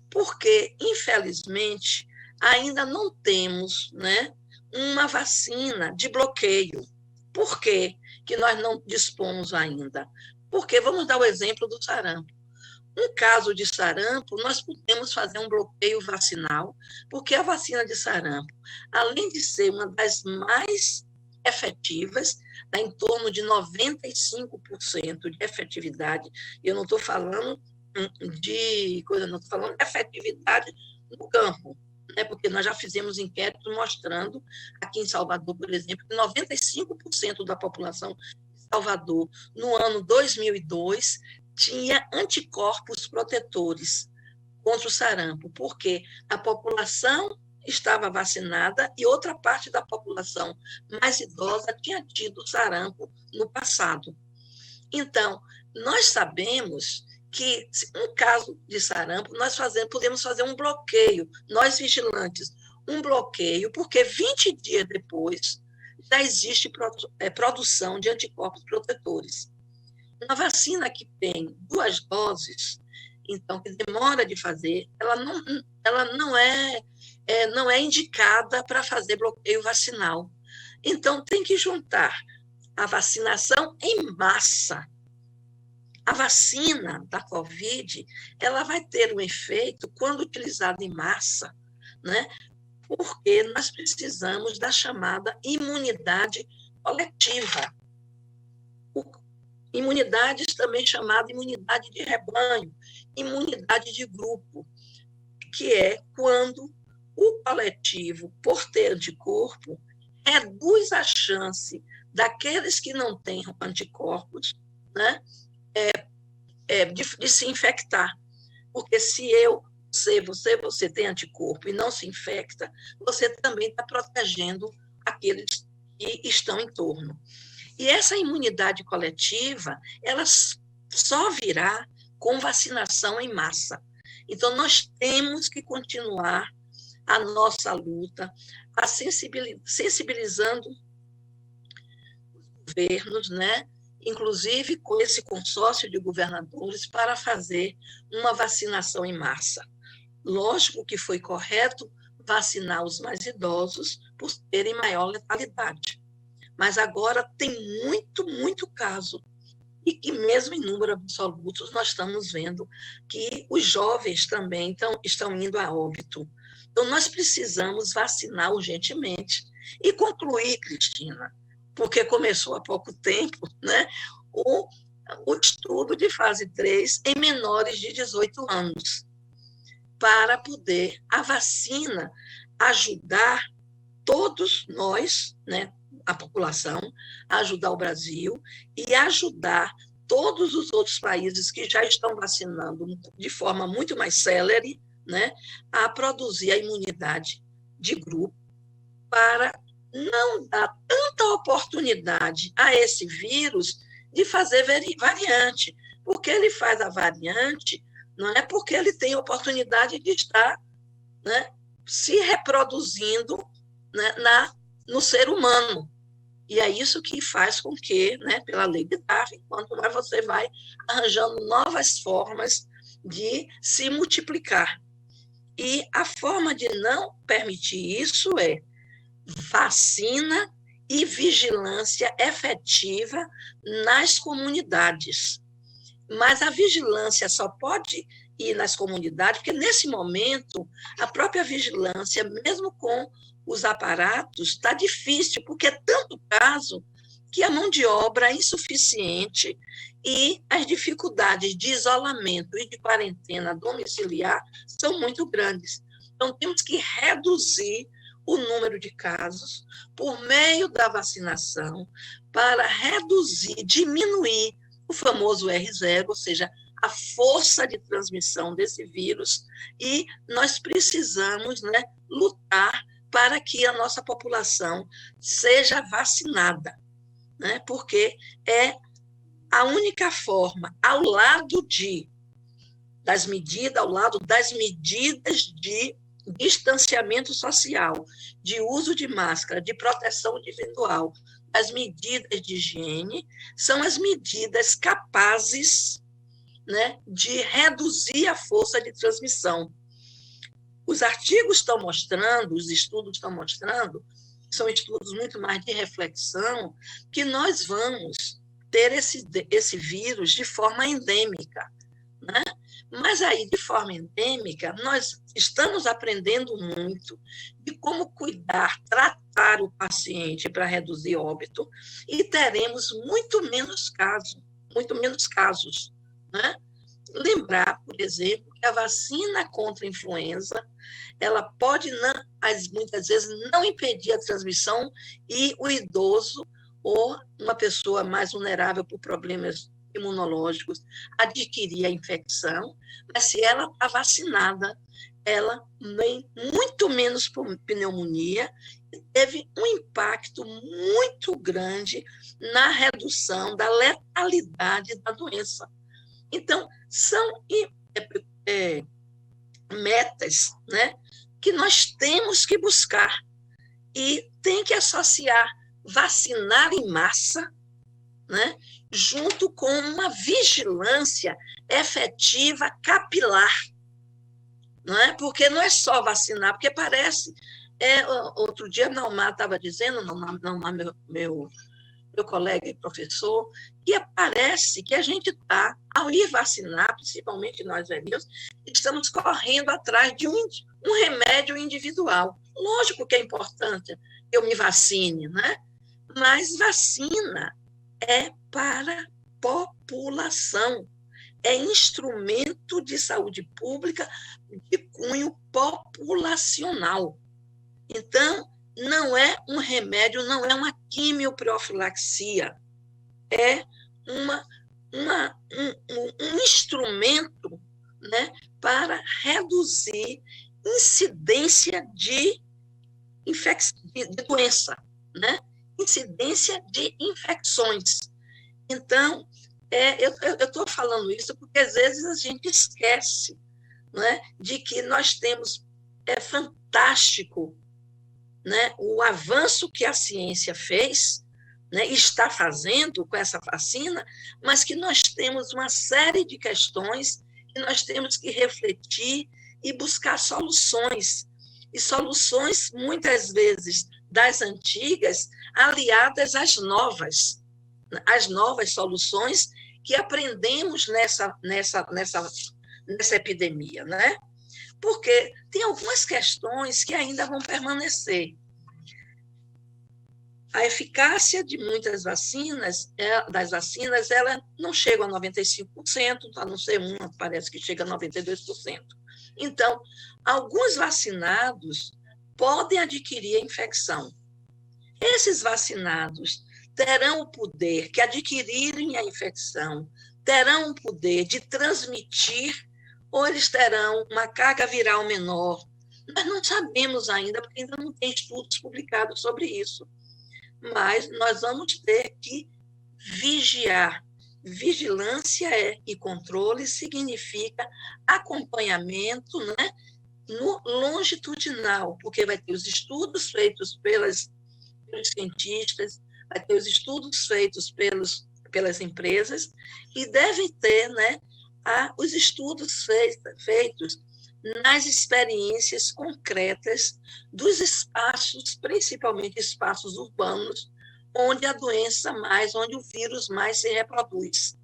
porque, infelizmente, ainda não temos, né, uma vacina de bloqueio. Por quê que nós não dispomos ainda? Porque, vamos dar o exemplo do sarampo. No caso de sarampo, nós podemos fazer um bloqueio vacinal, porque a vacina de sarampo, além de ser uma das mais efetivas, dá em torno de 95% de efetividade. Eu não estou falando não estou falando de efetividade no campo, né? Porque nós já fizemos inquéritos mostrando, aqui em Salvador, por exemplo, que 95% da população de Salvador, no ano 2002, tinha anticorpos protetores contra o sarampo, porque a população estava vacinada e outra parte da população mais idosa tinha tido sarampo no passado. Então, nós sabemos que, no caso de sarampo, nós podemos fazer um bloqueio, nós vigilantes, um bloqueio, porque 20 dias depois já existe produção de anticorpos protetores. Uma vacina que tem 2 doses, então, que demora de fazer, ela não é indicada para fazer bloqueio vacinal. Então, tem que juntar a vacinação em massa. A vacina da Covid, ela vai ter um efeito quando utilizada em massa, né? Porque nós precisamos da chamada imunidade coletiva. Imunidades também chamada imunidade de rebanho, imunidade de grupo, que é quando o coletivo, por ter anticorpo, reduz a chance daqueles que não têm anticorpos, né, de se infectar. Porque se você tem anticorpo e não se infecta, você também está protegendo aqueles que estão em torno. E essa imunidade coletiva, ela só virá com vacinação em massa. Então, nós temos que continuar a nossa luta, sensibilizando os governos, né, inclusive com esse consórcio de governadores, para fazer uma vacinação em massa. Lógico que foi correto vacinar os mais idosos por terem maior letalidade. Mas agora tem muito caso. E que mesmo em número absoluto, nós estamos vendo que os jovens também estão indo a óbito. Então, nós precisamos vacinar urgentemente. E concluir, Cristina, porque começou há pouco tempo, né, o estudo de fase 3 em menores de 18 anos, para poder a vacina ajudar todos nós, né, a população, ajudar o Brasil e ajudar todos os outros países que já estão vacinando de forma muito mais célere, né, a produzir a imunidade de grupo para não dar tanta oportunidade a esse vírus de fazer variante, porque ele faz a variante, não é porque ele tem oportunidade de estar, né, se reproduzindo, né, no ser humano. E é isso que faz com que, né, pela lei de Darwin, quanto mais você vai arranjando novas formas de se multiplicar. E a forma de não permitir isso é vacina e vigilância efetiva nas comunidades. Mas a vigilância só pode ir nas comunidades, porque nesse momento a própria vigilância, mesmo com os aparatos, está difícil, porque é tanto caso que a mão de obra é insuficiente e as dificuldades de isolamento e de quarentena domiciliar são muito grandes. Então, temos que reduzir o número de casos por meio da vacinação para reduzir, diminuir o famoso R0, ou seja, a força de transmissão desse vírus, e nós precisamos, né, lutar para que a nossa população seja vacinada, né, porque é a única forma, ao lado das medidas de distanciamento social, de uso de máscara, de proteção individual, as medidas de higiene, são as medidas capazes, né, de reduzir a força de transmissão. Os artigos estão mostrando, os estudos estão mostrando, são estudos muito mais de reflexão, que nós vamos ter esse vírus de forma endêmica, né? Mas aí, de forma endêmica, nós estamos aprendendo muito de como cuidar, tratar o paciente para reduzir óbito, e teremos muito menos casos, né? Lembrar, por exemplo, que a vacina contra a influenza, ela pode, muitas vezes, não impedir a transmissão, e o idoso ou uma pessoa mais vulnerável por problemas imunológicos adquirir a infecção, mas se ela está vacinada, ela tem muito menos pneumonia, e teve um impacto muito grande na redução da letalidade da doença. Então, são metas, né, que nós temos que buscar, e tem que associar vacinar em massa, né, junto com uma vigilância efetiva capilar, não é? Porque não é só vacinar, porque parece... outro dia, Naumar estava dizendo, meu colega e professor, que parece que a gente está, ao ir vacinar, principalmente nós velhos, estamos correndo atrás de um remédio individual. Lógico que é importante que eu me vacine, né? Mas vacina é para população, é instrumento de saúde pública de cunho populacional. Então, não é um remédio, não é uma quimioprofilaxia, é um instrumento, né, para reduzir incidência de doença, né? Incidência de infecções. Então, eu estou falando isso porque, às vezes, a gente esquece, né, de que nós temos, fantástico, né, o avanço que a ciência fez, né, está fazendo com essa vacina, mas que nós temos uma série de questões que nós temos que refletir e buscar soluções. E soluções, muitas vezes, das antigas, aliadas às novas soluções que aprendemos nessa epidemia, né? Porque tem algumas questões que ainda vão permanecer. A eficácia de muitas vacinas, ela não chega a 95%, a não ser uma, parece que chega a 92%. Então, alguns vacinados podem adquirir a infecção. Esses vacinados terão o poder que adquirirem a infecção, terão o poder de transmitir, ou eles terão uma carga viral menor. Nós não sabemos ainda, porque ainda não tem estudos publicados sobre isso. Mas nós vamos ter que vigiar. Vigilância e controle significa acompanhamento, né, no longitudinal, porque vai ter os estudos feitos pelos cientistas, vai ter os estudos feitos pelas empresas, e deve ter, né, os estudos feitos nas experiências concretas dos espaços, principalmente espaços urbanos, onde onde o vírus mais se reproduz.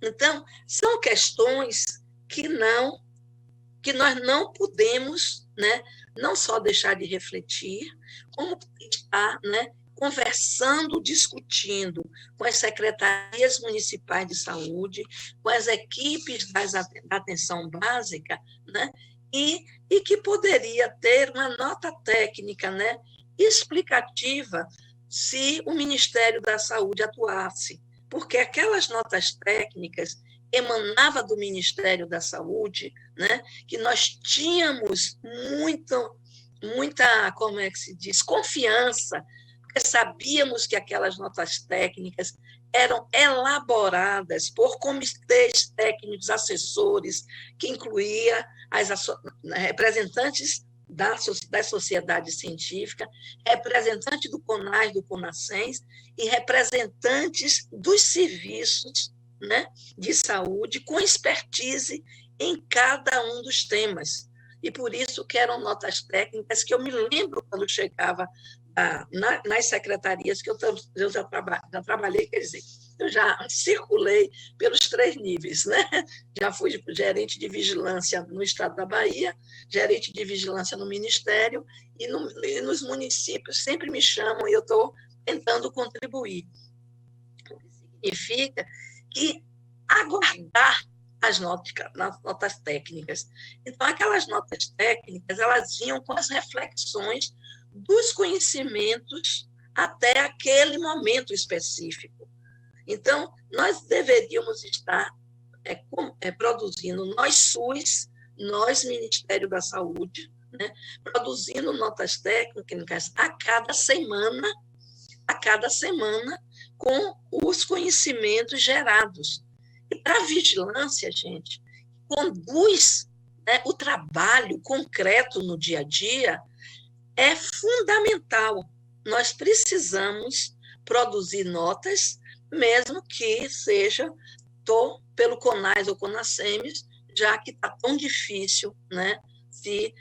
Então, são questões que nós não podemos, né, não só deixar de refletir, como estar, né, conversando, discutindo com as secretarias municipais de saúde, com as equipes da atenção básica, né, e que poderia ter uma nota técnica, né, explicativa se o Ministério da Saúde atuasse, porque aquelas notas técnicas emanavam do Ministério da Saúde, né, que nós tínhamos muita, como é que se diz, confiança, porque sabíamos que aquelas notas técnicas eram elaboradas por comitês técnicos assessores, que incluía representantes da sociedade científica, representantes do CONAS, do CONASENS, e representantes dos serviços, né, de saúde, com expertise em cada um dos temas. E por isso que eram notas técnicas que eu me lembro quando chegava nas secretarias que eu já trabalhei, quer dizer, eu já circulei pelos 3 níveis, né? Já fui gerente de vigilância no estado da Bahia, gerente de vigilância no Ministério, e nos municípios sempre me chamam e eu estou tentando contribuir. O que significa que aguardar as notas técnicas. Então, aquelas notas técnicas, elas vinham com as reflexões dos conhecimentos até aquele momento específico. Então, nós deveríamos estar produzindo, nós SUS, nós Ministério da Saúde, né, produzindo notas técnicas a cada semana, com os conhecimentos gerados. E para a vigilância, gente, conduz, né, o trabalho concreto no dia a dia, é fundamental. Nós precisamos produzir notas, mesmo que seja pelo CONAS ou CONASEMES, já que está tão difícil, né, de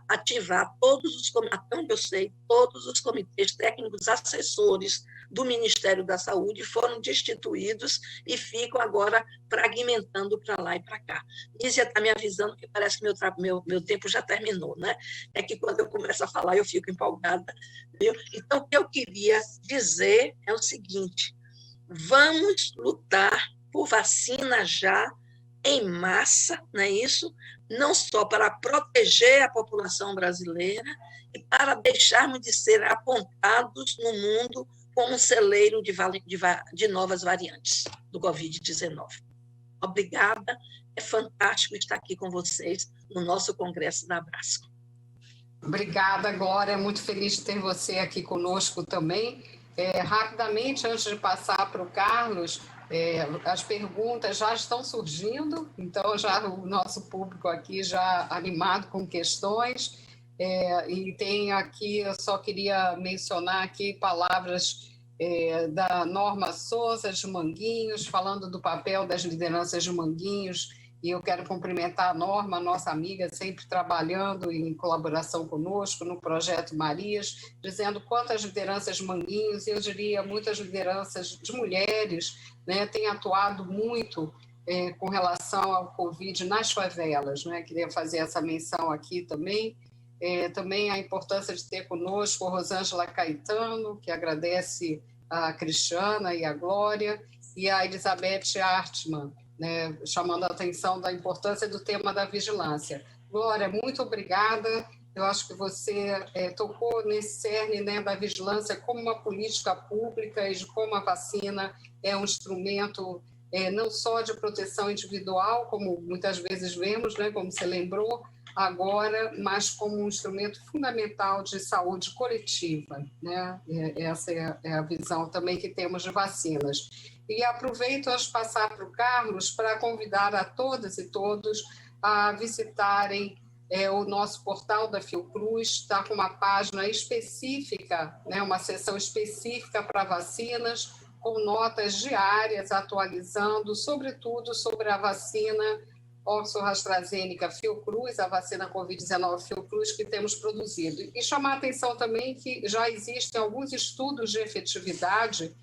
ativar todos os comitês técnicos assessores do Ministério da Saúde foram destituídos e ficam agora fragmentando para lá e para cá. Nízia está me avisando que parece que meu tempo já terminou, né? É que quando eu começo a falar eu fico empolgada. Viu? Então, o que eu queria dizer é o seguinte: vamos lutar por vacina já em massa, não é isso? Não só para proteger a população brasileira e para deixarmos de ser apontados no mundo como um celeiro de novas variantes do Covid-19. Obrigada, é fantástico estar aqui com vocês no nosso Congresso da Abrasco. Obrigada, Glória, muito feliz de ter você aqui conosco também. Rapidamente, antes de passar para o Carlos, as perguntas já estão surgindo, então já o nosso público aqui já animado com questões, e tem aqui, eu só queria mencionar aqui palavras da Norma Souza de Manguinhos, falando do papel das lideranças de Manguinhos, e eu quero cumprimentar a Norma, nossa amiga, sempre trabalhando em colaboração conosco no Projeto Marias, dizendo quantas lideranças de Manguinhos, e eu diria muitas lideranças de mulheres, né, têm atuado muito com relação ao Covid nas favelas. Né? Queria fazer essa menção aqui também. Também a importância de ter conosco a Rosângela Caetano, que agradece a Cristiana e a Glória, e a Elizabeth Artman, né, chamando a atenção da importância do tema da vigilância. Glória, muito obrigada. Eu acho que você tocou nesse cerne, né, da vigilância como uma política pública e de como a vacina é um instrumento não só de proteção individual, como muitas vezes vemos, né, como você lembrou agora, mas como um instrumento fundamental de saúde coletiva. Né? Essa é a visão também que temos de vacinas. E aproveito antes de passar para o Carlos para convidar a todas e todos a visitarem o nosso portal da Fiocruz. Está com uma página específica, né, uma seção específica para vacinas, com notas diárias atualizando, sobretudo sobre a vacina Oxford AstraZeneca Fiocruz, a vacina Covid-19 Fiocruz que temos produzido. E chamar a atenção também que já existem alguns estudos de efetividade,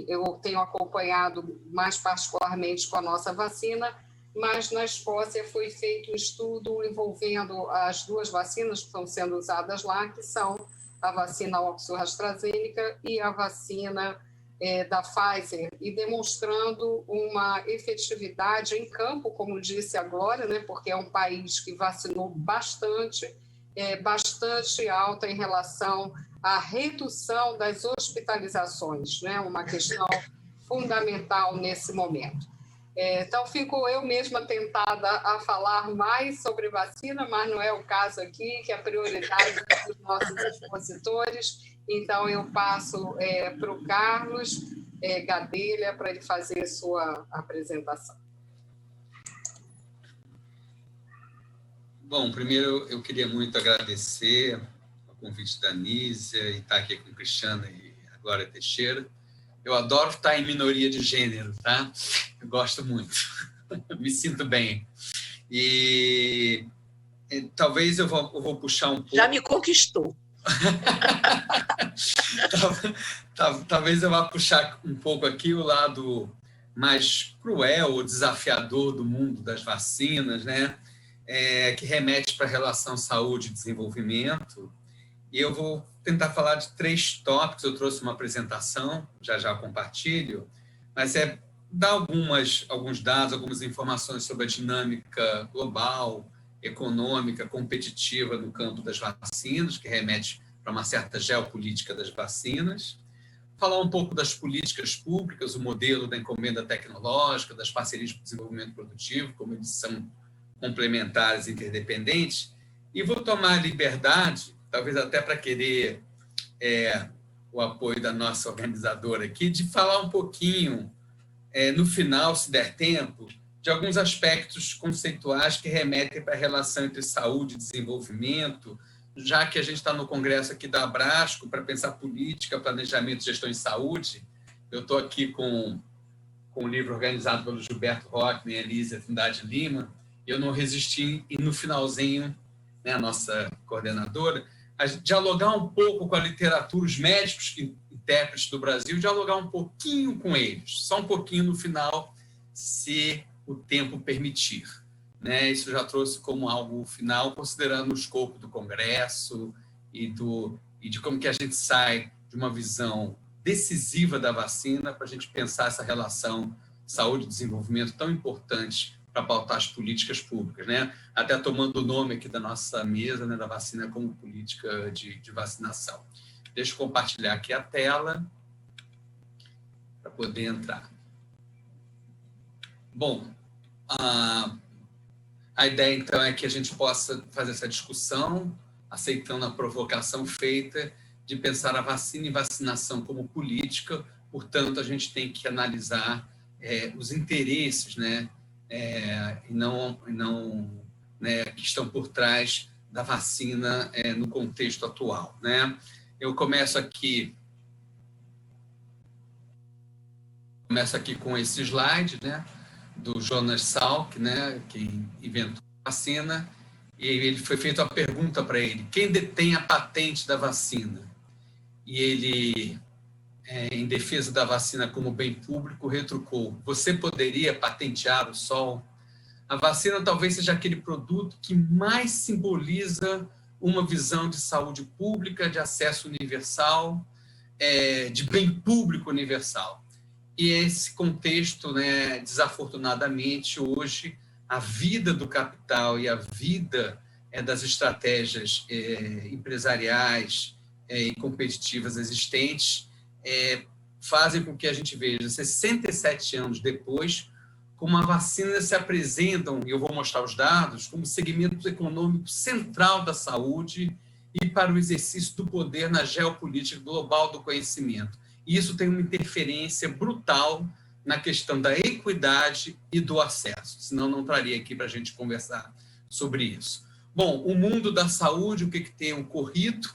eu tenho acompanhado mais particularmente com a nossa vacina, mas na Escócia foi feito um estudo envolvendo as duas vacinas que estão sendo usadas lá, que são a vacina Oxford AstraZeneca e a vacina da Pfizer, e demonstrando uma efetividade em campo, como disse a Glória, né, porque é um país que vacinou bastante, bastante alta em relação à redução das hospitalizações, né, uma questão fundamental nesse momento. Então, fico eu mesma tentada a falar mais sobre vacina, mas não é o caso aqui, que é a prioridade dos nossos expositores. Então, eu passo para o Carlos Gadelha para ele fazer sua apresentação. Bom, primeiro eu queria muito agradecer o convite da Nízia e estar aqui com a Cristiana e a Glória Teixeira. Eu adoro estar em minoria de gênero, tá? Eu gosto muito, me sinto bem. E talvez eu vou puxar um pouco... Já me conquistou. Talvez eu vá puxar um pouco aqui o lado mais cruel ou desafiador do mundo das vacinas, né? Que remete para a relação saúde e desenvolvimento. E eu vou tentar falar de 3 tópicos. Eu trouxe uma apresentação, já compartilho, mas dar alguns dados, algumas informações sobre a dinâmica global, econômica, competitiva no campo das vacinas, que remete para uma certa geopolítica das vacinas. Falar um pouco das políticas públicas, o modelo da encomenda tecnológica, das parcerias de desenvolvimento produtivo, como eles são complementares e interdependentes. E vou tomar a liberdade, talvez até para querer o apoio da nossa organizadora aqui, de falar um pouquinho, no final, se der tempo, de alguns aspectos conceituais que remetem para a relação entre saúde e desenvolvimento, já que a gente está no congresso aqui da Abrasco para pensar política, planejamento, gestão em saúde. Eu estou aqui com um livro organizado pelo Gilberto Rockman e Elísia Trindade Lima, e eu não resisti, e no finalzinho, né, a nossa coordenadora, a dialogar um pouco com a literatura, os médicos e intérpretes do Brasil, dialogar um pouquinho com eles, só um pouquinho no final, se o tempo permitir. Né? Isso já trouxe como algo final, considerando o escopo do Congresso e de como que a gente sai de uma visão decisiva da vacina para a gente pensar essa relação saúde e desenvolvimento tão importante para pautar as políticas públicas, né? Até tomando o nome aqui da nossa mesa, né, da vacina como política de vacinação. Deixa eu compartilhar aqui a tela para poder entrar. Bom, a ideia, então, é que a gente possa fazer essa discussão, aceitando a provocação feita de pensar a vacina e vacinação como política. Portanto, a gente tem que analisar os interesses, né, e não né, que estão por trás da vacina no contexto atual. Né? Eu começo aqui começo aqui com esse slide, né, do Jonas Salk, né, que inventou a vacina, e ele foi feita uma pergunta para ele: quem detém a patente da vacina? E ele, em defesa da vacina como bem público, retrucou: você poderia patentear o sol? A vacina talvez seja aquele produto que mais simboliza uma visão de saúde pública, de acesso universal, de bem público universal. E esse contexto, né, desafortunadamente, hoje, a vida do capital e a vida das estratégias empresariais e competitivas existentes fazem com que a gente veja, 67 anos depois, como a vacina se apresentam, e eu vou mostrar os dados, como segmento econômico central da saúde e para o exercício do poder na geopolítica global do conhecimento. E isso tem uma interferência brutal na questão da equidade e do acesso, senão não traria aqui para a gente conversar sobre isso. Bom, o mundo da saúde, o que tem ocorrido?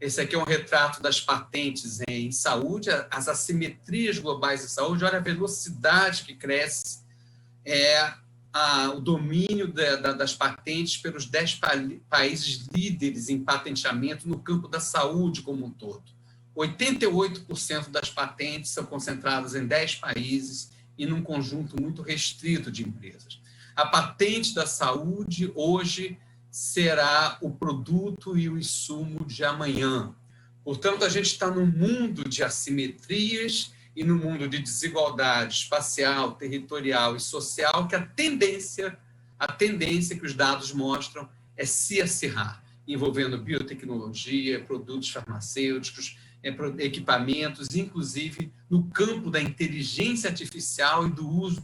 Esse aqui é um retrato das patentes em saúde, as assimetrias globais de saúde. Olha a velocidade que cresce, o domínio das patentes pelos 10 países líderes em patenteamento no campo da saúde como um todo. 88% das patentes são concentradas em 10 países e num conjunto muito restrito de empresas. A patente da saúde hoje será o produto e o insumo de amanhã. Portanto, a gente está num mundo de assimetrias e no mundo de desigualdade espacial, territorial e social, que a tendência que os dados mostram é se acirrar, envolvendo biotecnologia, produtos farmacêuticos, equipamentos, inclusive no campo da inteligência artificial e do uso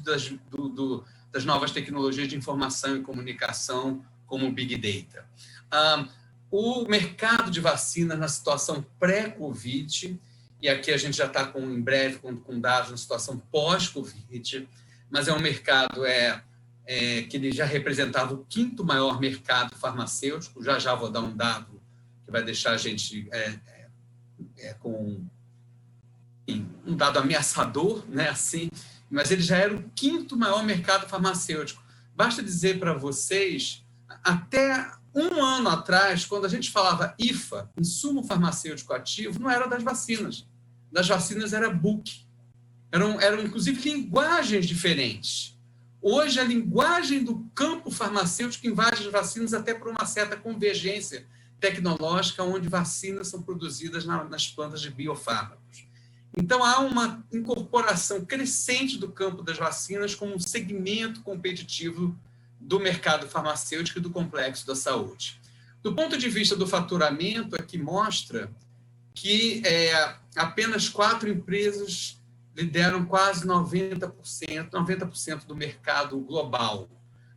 das novas tecnologias de informação e comunicação, como o Big Data. O mercado de vacinas na situação pré-Covid, e aqui a gente já está em breve com dados na situação pós-Covid, mas é um mercado que ele já representava o 5º maior mercado farmacêutico. Já vou dar um dado que vai deixar a gente com um dado ameaçador, né, assim, mas ele já era o 5º maior mercado farmacêutico. Basta dizer para vocês, até um ano atrás, quando a gente falava IFA, insumo farmacêutico ativo, não era das vacinas. Das vacinas era book. Eram inclusive, linguagens diferentes. Hoje, a linguagem do campo farmacêutico invade as vacinas até por uma certa convergência tecnológica, onde vacinas são produzidas nas plantas de biofármacos. Então, há uma incorporação crescente do campo das vacinas como um segmento competitivo do mercado farmacêutico e do complexo da saúde. Do ponto de vista do faturamento, aqui mostra que apenas 4 empresas lideram quase 90% do mercado global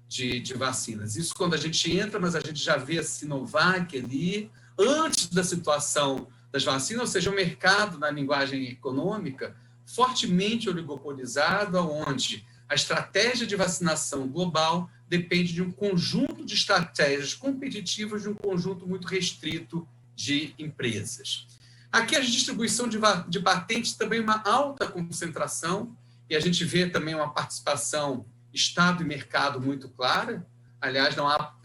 de vacinas. Isso quando a gente entra, mas a gente já vê a Sinovac ali, antes da situação das vacinas, ou seja, o mercado, na linguagem econômica, fortemente oligopolizado, onde a estratégia de vacinação global depende de um conjunto de estratégias competitivas de um conjunto muito restrito de empresas. Aqui a distribuição de patentes também uma alta concentração, e a gente vê também uma participação Estado e mercado muito clara. Aliás, não há,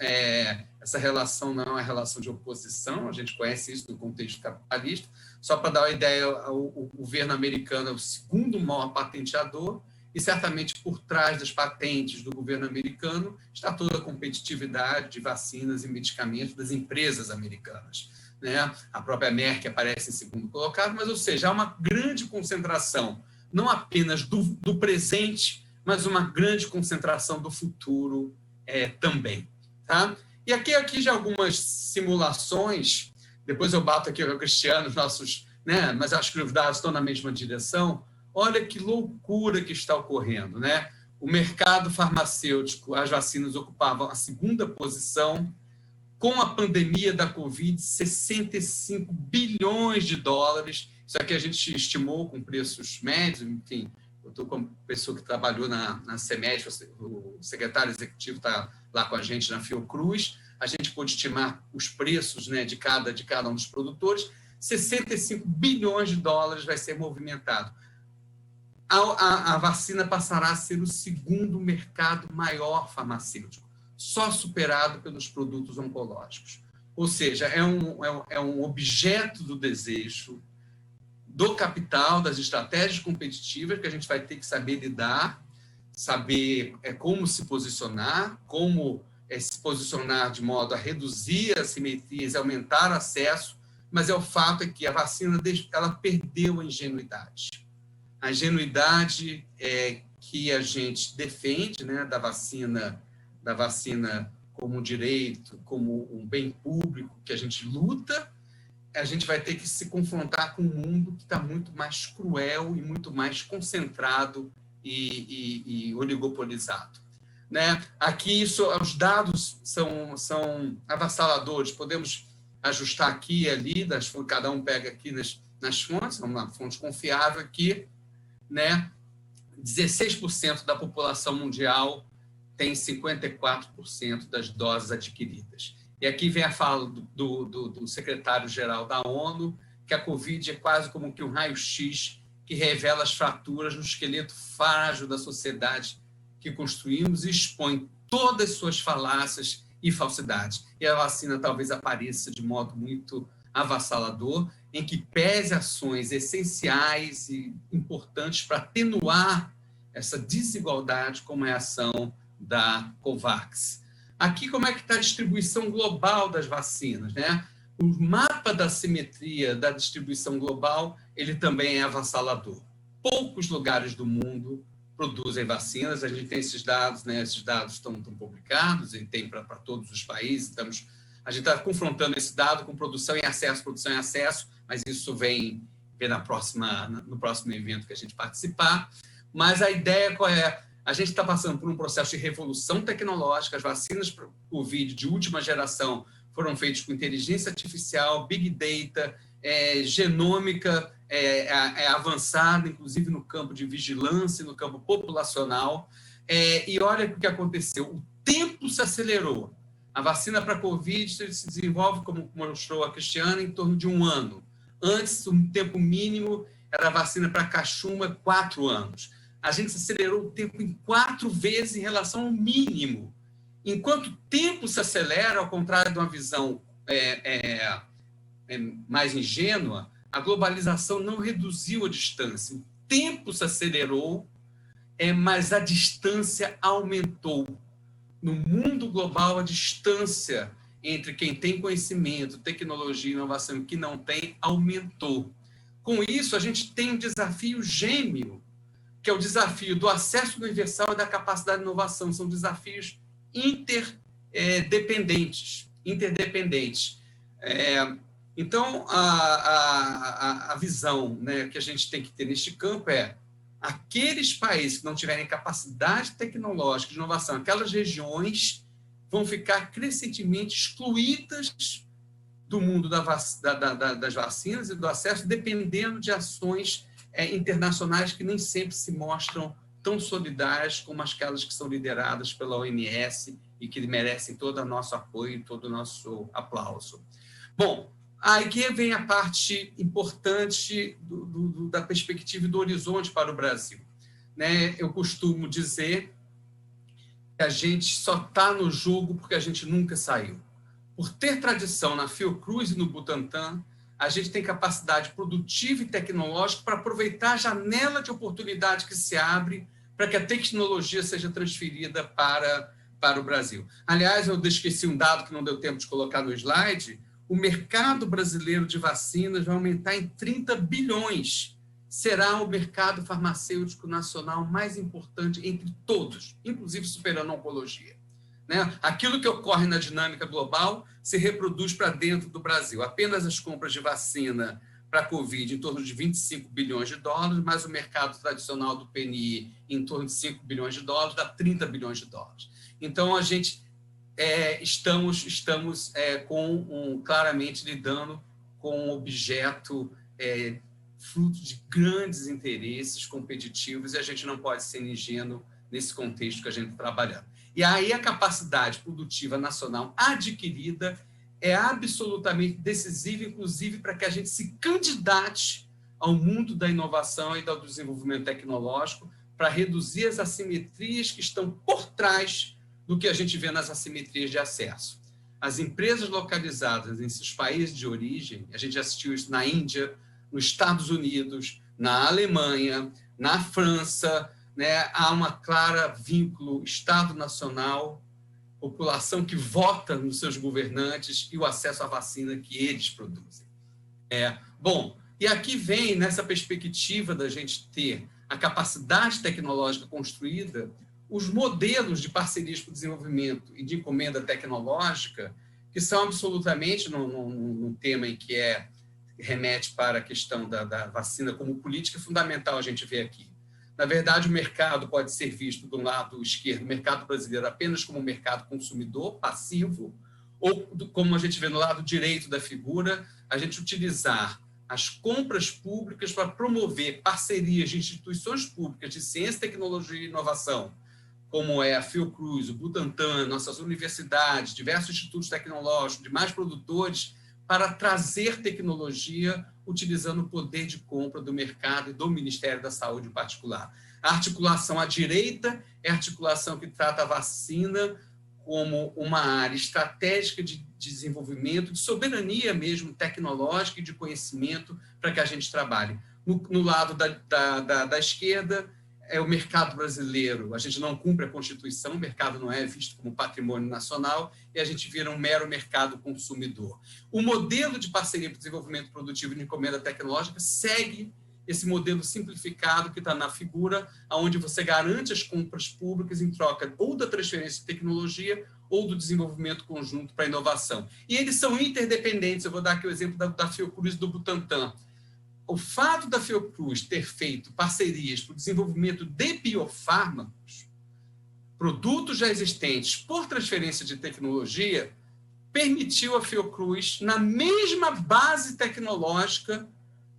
essa relação não é uma relação de oposição, a gente conhece isso no contexto capitalista. Só para dar uma ideia, o governo americano é o 2º maior patenteador, e certamente por trás das patentes do governo americano está toda a competitividade de vacinas e medicamentos das empresas americanas, né? A própria Merck aparece em 2º colocado, mas, ou seja, há uma grande concentração, não apenas do presente, mas uma grande concentração do futuro também. Tá? E aqui já algumas simulações, depois eu bato aqui com o Cristiano, os nossos, né? Mas acho que os dados estão na mesma direção. Olha que loucura que está ocorrendo, né? O mercado farmacêutico, as vacinas ocupavam a 2ª posição. Com a pandemia da Covid, 65 bilhões de dólares. Isso aqui a gente estimou com preços médios, enfim. Eu estou com uma pessoa que trabalhou na CEMED, o secretário executivo está lá com a gente na Fiocruz. A gente pôde estimar os preços, né, de cada um dos produtores. 65 bilhões de dólares vai ser movimentado. a vacina passará a ser o segundo mercado maior farmacêutico, só superado pelos produtos oncológicos. Ou seja, é um objeto do desejo, do capital, das estratégias competitivas que a gente vai ter que saber lidar, saber como se posicionar, se posicionar de modo a reduzir as assimetrias, aumentar o acesso, mas o fato é que a vacina ela perdeu a ingenuidade. A ingenuidade que a gente defende, né, da vacina como um direito, como um bem público que a gente luta, a gente vai ter que se confrontar com um mundo que está muito mais cruel e muito mais concentrado e oligopolizado. Né? Aqui, os dados são avassaladores, podemos ajustar aqui e ali, cada um pega aqui nas fontes, uma fonte confiável aqui, né? 16% da população mundial tem 54% das doses adquiridas. E aqui vem a fala do secretário-geral da ONU, que a Covid é quase como que um raio-x que revela as fraturas no esqueleto frágil da sociedade que construímos e expõe todas as suas falácias e falsidades. E a vacina talvez apareça de modo muito avassalador, em que pese ações essenciais e importantes para atenuar essa desigualdade, como é a ação da COVAX. Aqui, como é que está a distribuição global das vacinas, né? O mapa da simetria da distribuição global, ele também é avassalador. Poucos lugares do mundo produzem vacinas, a gente tem esses dados, né? Esses dados estão publicados e tem para todos os países. A gente está confrontando esse dado com produção e acesso, mas isso vem no próximo evento que a gente participar. Mas a ideia qual é? A gente está passando por um processo de revolução tecnológica, as vacinas para o Covid de última geração foram feitas com inteligência artificial, big data, genômica avançada, inclusive no campo de vigilância, no campo populacional. E olha o que aconteceu, o tempo se acelerou. A vacina para a Covid se desenvolve, como mostrou a Cristiana, em torno de 1 ano. Antes, o tempo mínimo era a vacina para cachumba, 4 anos. A gente acelerou o tempo em 4 vezes em relação ao mínimo. Enquanto o tempo se acelera, ao contrário de uma visão mais ingênua, a globalização não reduziu a distância. O tempo se acelerou, mas a distância aumentou. No mundo global, a distância entre quem tem conhecimento, tecnologia e inovação e quem não tem, aumentou. Com isso, a gente tem um desafio gêmeo, que é o desafio do acesso universal e da capacidade de inovação. São desafios interdependentes. Então, a visão, né, que a gente tem que ter neste campo é aqueles países que não tiverem capacidade tecnológica de inovação, aquelas regiões vão ficar crescentemente excluídas do mundo das vacinas e do acesso, dependendo de ações internacionais que nem sempre se mostram tão solidárias como aquelas que são lideradas pela OMS e que merecem todo o nosso apoio e todo o nosso aplauso. Bom, aqui vem a parte importante da perspectiva e do horizonte para o Brasil. Né? Eu costumo dizer que a gente só está no jogo porque a gente nunca saiu. Por ter tradição na Fiocruz e no Butantan, a gente tem capacidade produtiva e tecnológica para aproveitar a janela de oportunidade que se abre para que a tecnologia seja transferida para o Brasil. Aliás, eu esqueci um dado que não deu tempo de colocar no slide. O mercado brasileiro de vacinas vai aumentar em 30 bilhões. Será o mercado farmacêutico nacional mais importante entre todos, inclusive superando a oncologia. Né? Aquilo que ocorre na dinâmica global se reproduz para dentro do Brasil. Apenas as compras de vacina para a Covid em torno de 25 bilhões de dólares, mais o mercado tradicional do PNI em torno de 5 bilhões de dólares, dá 30 bilhões de dólares. Então, a gente estamos claramente lidando com um objeto fruto de grandes interesses competitivos e a gente não pode ser ingênuo nesse contexto que a gente está trabalhando. E aí a capacidade produtiva nacional adquirida é absolutamente decisiva, inclusive para que a gente se candidate ao mundo da inovação e do desenvolvimento tecnológico para reduzir as assimetrias que estão por trás do que a gente vê nas assimetrias de acesso. As empresas localizadas em seus países de origem, a gente já assistiu isso na Índia, nos Estados Unidos, na Alemanha, na França, né? Há uma clara vínculo Estado-nacional, população que vota nos seus governantes e o acesso à vacina que eles produzem. Bom, e aqui vem, nessa perspectiva da gente ter a capacidade tecnológica construída, os modelos de parcerias para o desenvolvimento e de encomenda tecnológica, que são absolutamente, num tema em que remete para a questão da vacina como política, fundamental a gente ver aqui. Na verdade, o mercado pode ser visto, do lado esquerdo, o mercado brasileiro apenas como um mercado consumidor, passivo, ou, como a gente vê no lado direito da figura, a gente utilizar as compras públicas para promover parcerias de instituições públicas de ciência, tecnologia e inovação, como é a Fiocruz, o Butantan, nossas universidades, diversos institutos tecnológicos, demais produtores, para trazer tecnologia utilizando o poder de compra do mercado e do Ministério da Saúde em particular. A articulação à direita é a articulação que trata a vacina como uma área estratégica de desenvolvimento, de soberania mesmo tecnológica e de conhecimento para que a gente trabalhe. No lado da esquerda, é o mercado brasileiro. A gente não cumpre a Constituição, o mercado não é visto como patrimônio nacional e a gente vira um mero mercado consumidor. O modelo de parceria para o desenvolvimento produtivo e de encomenda tecnológica segue esse modelo simplificado que está na figura, onde você garante as compras públicas em troca ou da transferência de tecnologia ou do desenvolvimento conjunto para a inovação. E eles são interdependentes. Eu vou dar aqui o exemplo da Fiocruz e do Butantan. O fato da Fiocruz ter feito parcerias para o desenvolvimento de biofármacos, produtos já existentes por transferência de tecnologia, permitiu a Fiocruz, na mesma base tecnológica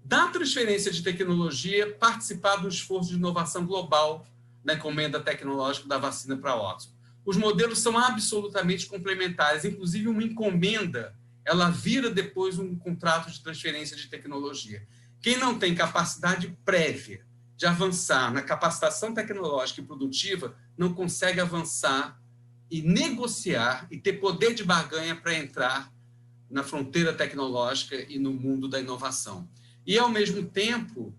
da transferência de tecnologia, participar do esforço de inovação global na encomenda tecnológica da vacina para Oxford. Os modelos são absolutamente complementares, inclusive uma encomenda, ela vira depois um contrato de transferência de tecnologia. Quem não tem capacidade prévia de avançar na capacitação tecnológica e produtiva não consegue avançar e negociar e ter poder de barganha para entrar na fronteira tecnológica e no mundo da inovação. E, ao mesmo tempo,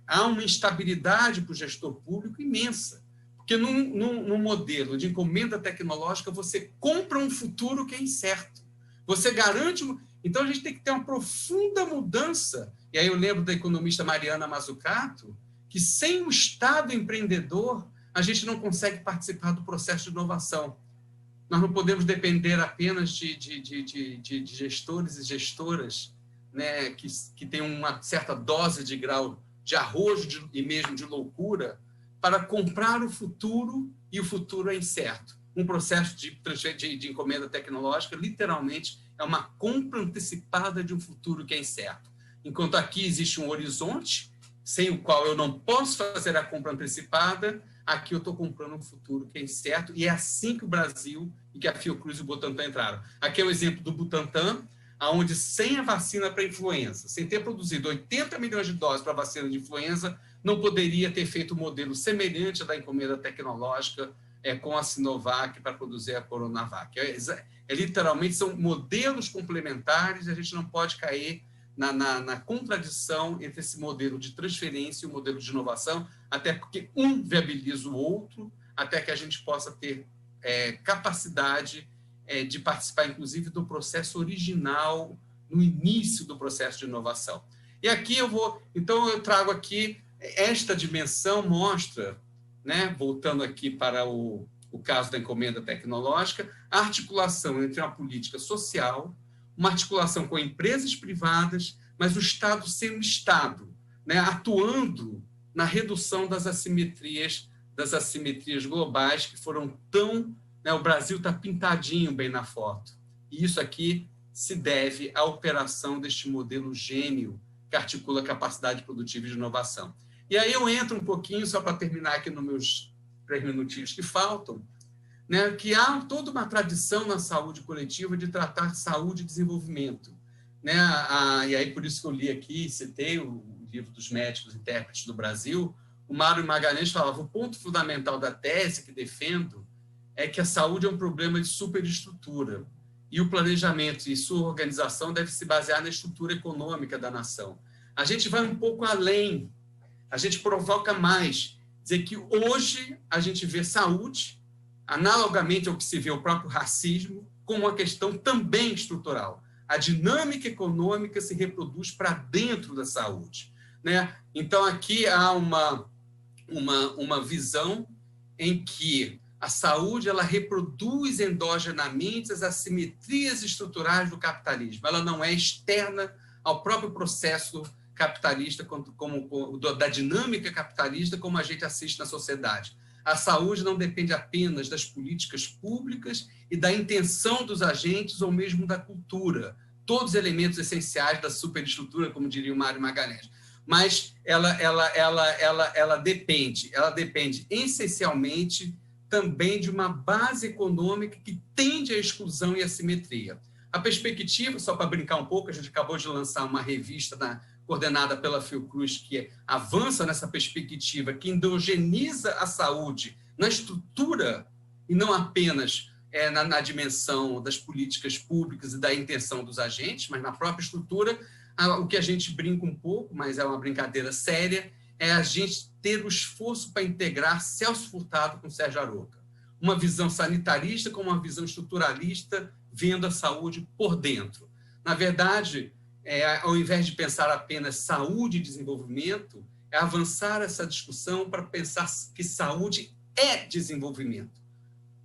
há uma instabilidade para o gestor público imensa, porque num modelo de encomenda tecnológica você compra um futuro que é incerto. Você garante... Então, a gente tem que ter uma profunda mudança. E aí eu lembro da economista Mariana Mazzucato, que sem o Estado empreendedor, a gente não consegue participar do processo de inovação. Nós não podemos depender apenas de gestores e gestoras, né, que têm uma certa dose de grau de arrojo e mesmo de loucura para comprar o futuro, e o futuro é incerto. Um processo de encomenda tecnológica, literalmente, é uma compra antecipada de um futuro que é incerto. Enquanto aqui existe um horizonte, sem o qual eu não posso fazer a compra antecipada, aqui eu estou comprando um futuro que é incerto, e é assim que o Brasil e que a Fiocruz e o Butantan entraram. Aqui é o exemplo do Butantan, onde sem a vacina para a influenza, sem ter produzido 80 milhões de doses para a vacina de influenza, não poderia ter feito um modelo semelhante à da encomenda tecnológica com a Sinovac para produzir a Coronavac. Literalmente, são modelos complementares, e a gente não pode cair na contradição entre esse modelo de transferência e o modelo de inovação, até porque um viabiliza o outro, até que a gente possa ter capacidade de participar, inclusive, do processo original, no início do processo de inovação. E aqui então eu trago aqui, esta dimensão mostra, né, voltando aqui para o caso da encomenda tecnológica, a articulação entre uma política social, uma articulação com empresas privadas, mas o Estado sendo Estado, né, atuando na redução das assimetrias globais que foram tão... Né, o Brasil está pintadinho bem na foto. E isso aqui se deve à operação deste modelo gênio que articula capacidade produtiva e de inovação. E aí eu entro um pouquinho, só para terminar aqui nos meus 3 minutinhos que faltam, né, que há toda uma tradição na saúde coletiva de tratar saúde e desenvolvimento. Né? E aí, por isso que eu li aqui, citei o livro dos médicos intérpretes do Brasil, o Mário Magalhães falava: o ponto fundamental da tese que defendo é que a saúde é um problema de superestrutura e o planejamento e sua organização deve se basear na estrutura econômica da nação. A gente vai um pouco além, a gente provoca mais, dizer que hoje a gente vê saúde, analogamente ao que se vê o próprio racismo, como uma questão também estrutural. A dinâmica econômica se reproduz para dentro da saúde, né? Então, aqui há uma visão em que a saúde ela reproduz endogenamente as assimetrias estruturais do capitalismo. Ela não é externa ao próprio processo capitalista, da dinâmica capitalista, como a gente assiste na sociedade. A saúde não depende apenas das políticas públicas e da intenção dos agentes ou mesmo da cultura, todos elementos essenciais da superestrutura, como diria o Mário Magalhães. Mas ela depende essencialmente também de uma base econômica que tende à exclusão e assimetria. A perspectiva, só para brincar um pouco, a gente acabou de lançar uma revista coordenada pela Fiocruz, que avança nessa perspectiva, que endogeniza a saúde na estrutura e não apenas na dimensão das políticas públicas e da intenção dos agentes, mas na própria estrutura. O que a gente brinca um pouco, mas é uma brincadeira séria, é a gente ter o esforço para integrar Celso Furtado com Sérgio Aroca. Uma visão sanitarista com uma visão estruturalista, vendo a saúde por dentro. Na verdade, ao invés de pensar apenas saúde e desenvolvimento, é avançar essa discussão para pensar que saúde é desenvolvimento.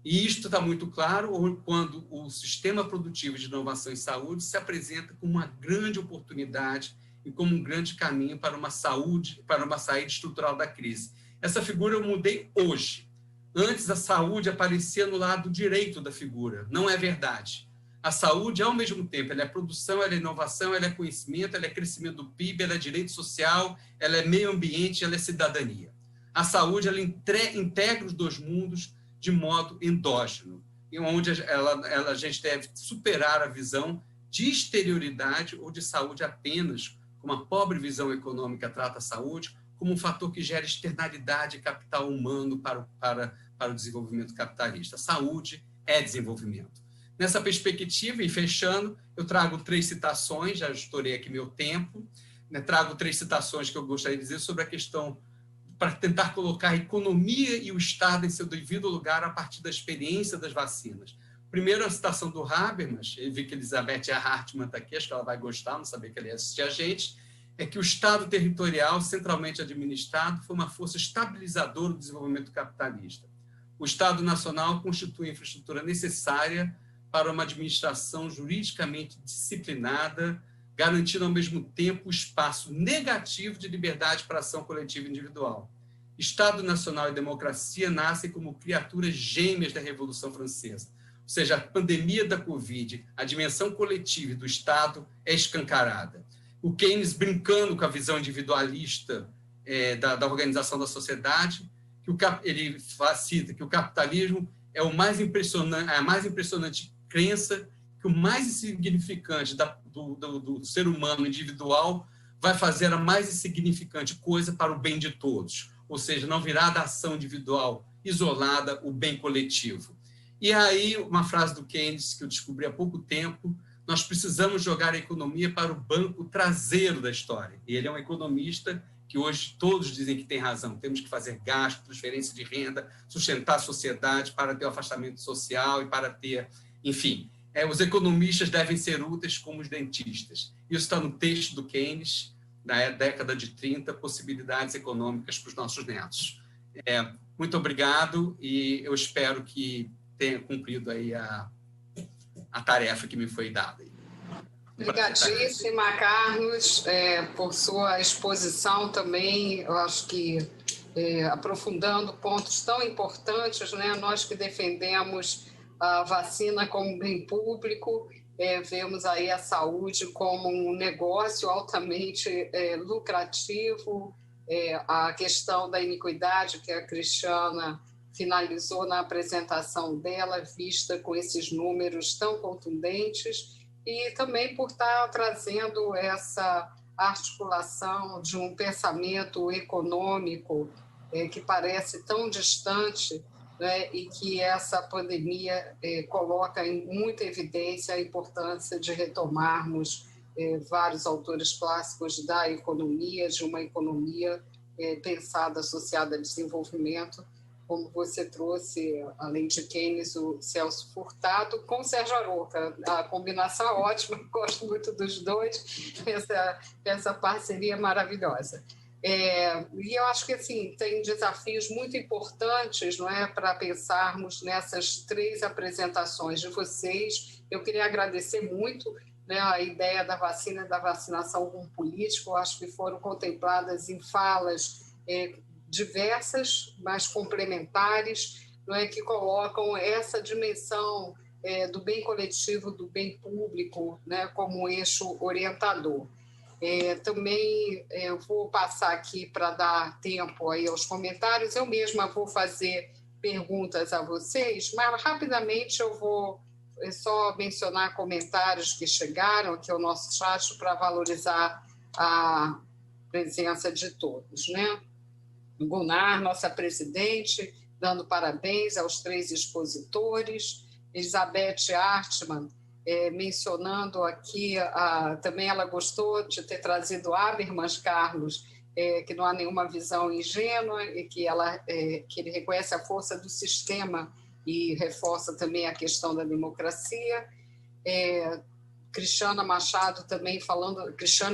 E isto está muito claro quando o sistema produtivo de inovação em saúde se apresenta como uma grande oportunidade e como um grande caminho para uma saída estrutural da crise. Essa figura eu mudei hoje. Antes, a saúde aparecia no lado direito da figura. Não é verdade. A saúde, ao mesmo tempo, ela é produção, ela é inovação, ela é conhecimento, ela é crescimento do PIB, ela é direito social, ela é meio ambiente, ela é cidadania. A saúde, ela integra os dois mundos de modo endógeno, e onde a gente deve superar a visão de exterioridade ou de saúde apenas, como a pobre visão econômica trata a saúde, como um fator que gera externalidade e capital humano para o desenvolvimento capitalista. Saúde é desenvolvimento. Nessa perspectiva, e fechando, eu trago 3 citações, já estourei aqui meu tempo, né? Trago 3 citações que eu gostaria de dizer sobre a questão, para tentar colocar a economia e o Estado em seu devido lugar a partir da experiência das vacinas. Primeiro, a citação do Habermas, eu vi que Elizabeth Hartmann está aqui, acho que ela vai gostar, não sabia que ela ia assistir a gente, é que o Estado territorial, centralmente administrado, foi uma força estabilizadora do desenvolvimento capitalista. O Estado nacional constitui a infraestrutura necessária para uma administração juridicamente disciplinada, garantindo ao mesmo tempo o espaço negativo de liberdade para a ação coletiva e individual. Estado Nacional e democracia nascem como criaturas gêmeas da Revolução Francesa. Ou seja, a pandemia da Covid, a dimensão coletiva do Estado é escancarada. O Keynes, brincando com a visão individualista da organização da sociedade, ele cita que o capitalismo é a mais impressionante crença que o mais insignificante do ser humano individual vai fazer a mais insignificante coisa para o bem de todos, ou seja, não virá da ação individual isolada o bem coletivo. E aí, uma frase do Keynes que eu descobri há pouco tempo: nós precisamos jogar a economia para o banco traseiro da história. E ele é um economista que hoje todos dizem que tem razão. Temos que fazer gasto, transferência de renda, sustentar a sociedade para ter o afastamento social e para ter, enfim... os economistas devem ser úteis como os dentistas. Isso está no texto do Keynes, da década de 30, possibilidades econômicas para os nossos netos. Muito obrigado e eu espero que tenha cumprido aí a tarefa que me foi dada. Obrigadíssima, Carlos, por sua exposição também. Eu acho que aprofundando pontos tão importantes, né? Nós que defendemos a vacina como bem público, vemos aí a saúde como um negócio altamente lucrativo, a questão da iniquidade que a Cristiana finalizou na apresentação dela, vista com esses números tão contundentes, e também por estar trazendo essa articulação de um pensamento econômico que parece tão distante, né, e que essa pandemia coloca em muita evidência a importância de retomarmos vários autores clássicos da economia, de uma economia pensada, associada a desenvolvimento, como você trouxe, além de Keynes, o Celso Furtado, com Sérgio Aroca. A combinação é ótima, gosto muito dos dois, essa parceria maravilhosa. E eu acho que assim, tem desafios muito importantes, não é, para pensarmos nessas 3 apresentações de vocês. Eu queria agradecer muito, né, a ideia da vacina e da vacinação como político. Eu acho que foram contempladas em falas diversas, mas complementares, não é, que colocam essa dimensão do bem coletivo, do bem público, né, como eixo orientador. Também eu vou passar aqui para dar tempo aí aos comentários. Eu mesma vou fazer perguntas a vocês, mas rapidamente eu vou só mencionar comentários que chegaram aqui ao nosso chat para valorizar a presença de todos, né? Gunnar, nossa presidente, dando parabéns aos 3 expositores. Elizabeth Artmann, mencionando aqui, também ela gostou de ter trazido Habermas, Carlos, que não há nenhuma visão ingênua e que ele reconhece a força do sistema e reforça também a questão da democracia. Cristiane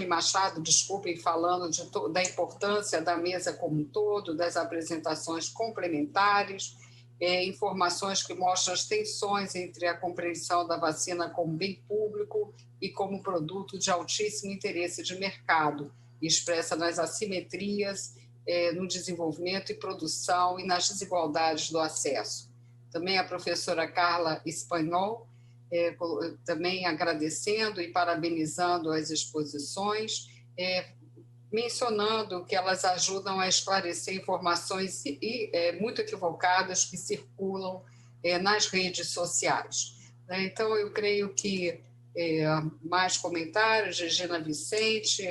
Machado, desculpem, falando da importância da mesa como um todo, das apresentações complementares, informações que mostram as tensões entre a compreensão da vacina como bem público e como produto de altíssimo interesse de mercado, expressa nas assimetrias no desenvolvimento e produção e nas desigualdades do acesso. Também a professora Carla Espanhol, também agradecendo e parabenizando as exposições, mencionando que elas ajudam a esclarecer informações muito equivocadas que circulam nas redes sociais. Então, eu creio que mais comentários, Regina Vicente,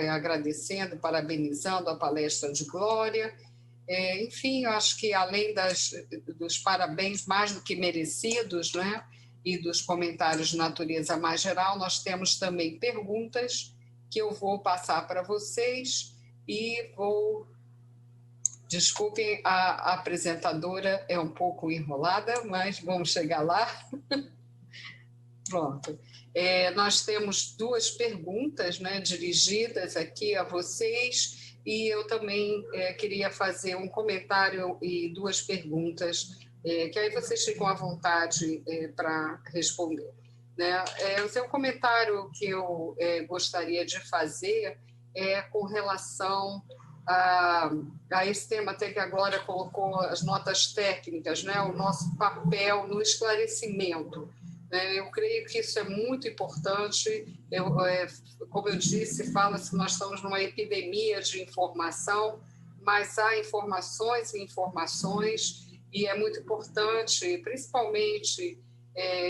agradecendo, parabenizando a palestra de Glória. Enfim, eu acho que além dos parabéns mais do que merecidos, né, e dos comentários de natureza mais geral, nós temos também perguntas que eu vou passar para vocês e Desculpem, a apresentadora é um pouco enrolada, mas vamos chegar lá. Pronto. Nós temos 2 perguntas, né, dirigidas aqui a vocês e eu também queria fazer um comentário e 2 perguntas que aí vocês ficam à vontade para responder. Né? O seu comentário que eu gostaria de fazer é com relação a esse tema, até que a Glória colocou as notas técnicas, né? O nosso papel no esclarecimento. Eu creio que isso é muito importante. Como eu disse, fala-se que nós estamos numa epidemia de informação, mas há informações e informações, e é muito importante, principalmente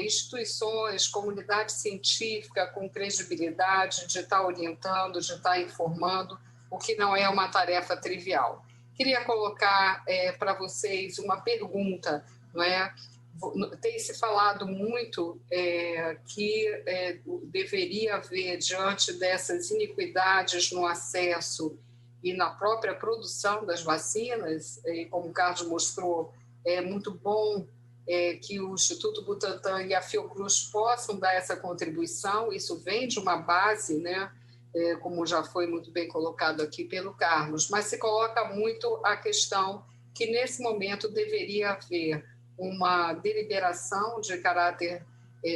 instituições, comunidade científica com credibilidade, de estar orientando, de estar informando, o que não é uma tarefa trivial. Queria colocar para vocês uma pergunta, não é? Tem se falado muito que deveria haver, diante dessas iniquidades no acesso e na própria produção das vacinas, e como o Carlos mostrou, é muito bom que o Instituto Butantan e a Fiocruz possam dar essa contribuição. Isso vem de uma base, né, como já foi muito bem colocado aqui pelo Carlos, mas se coloca muito a questão que, nesse momento, deveria haver uma deliberação de caráter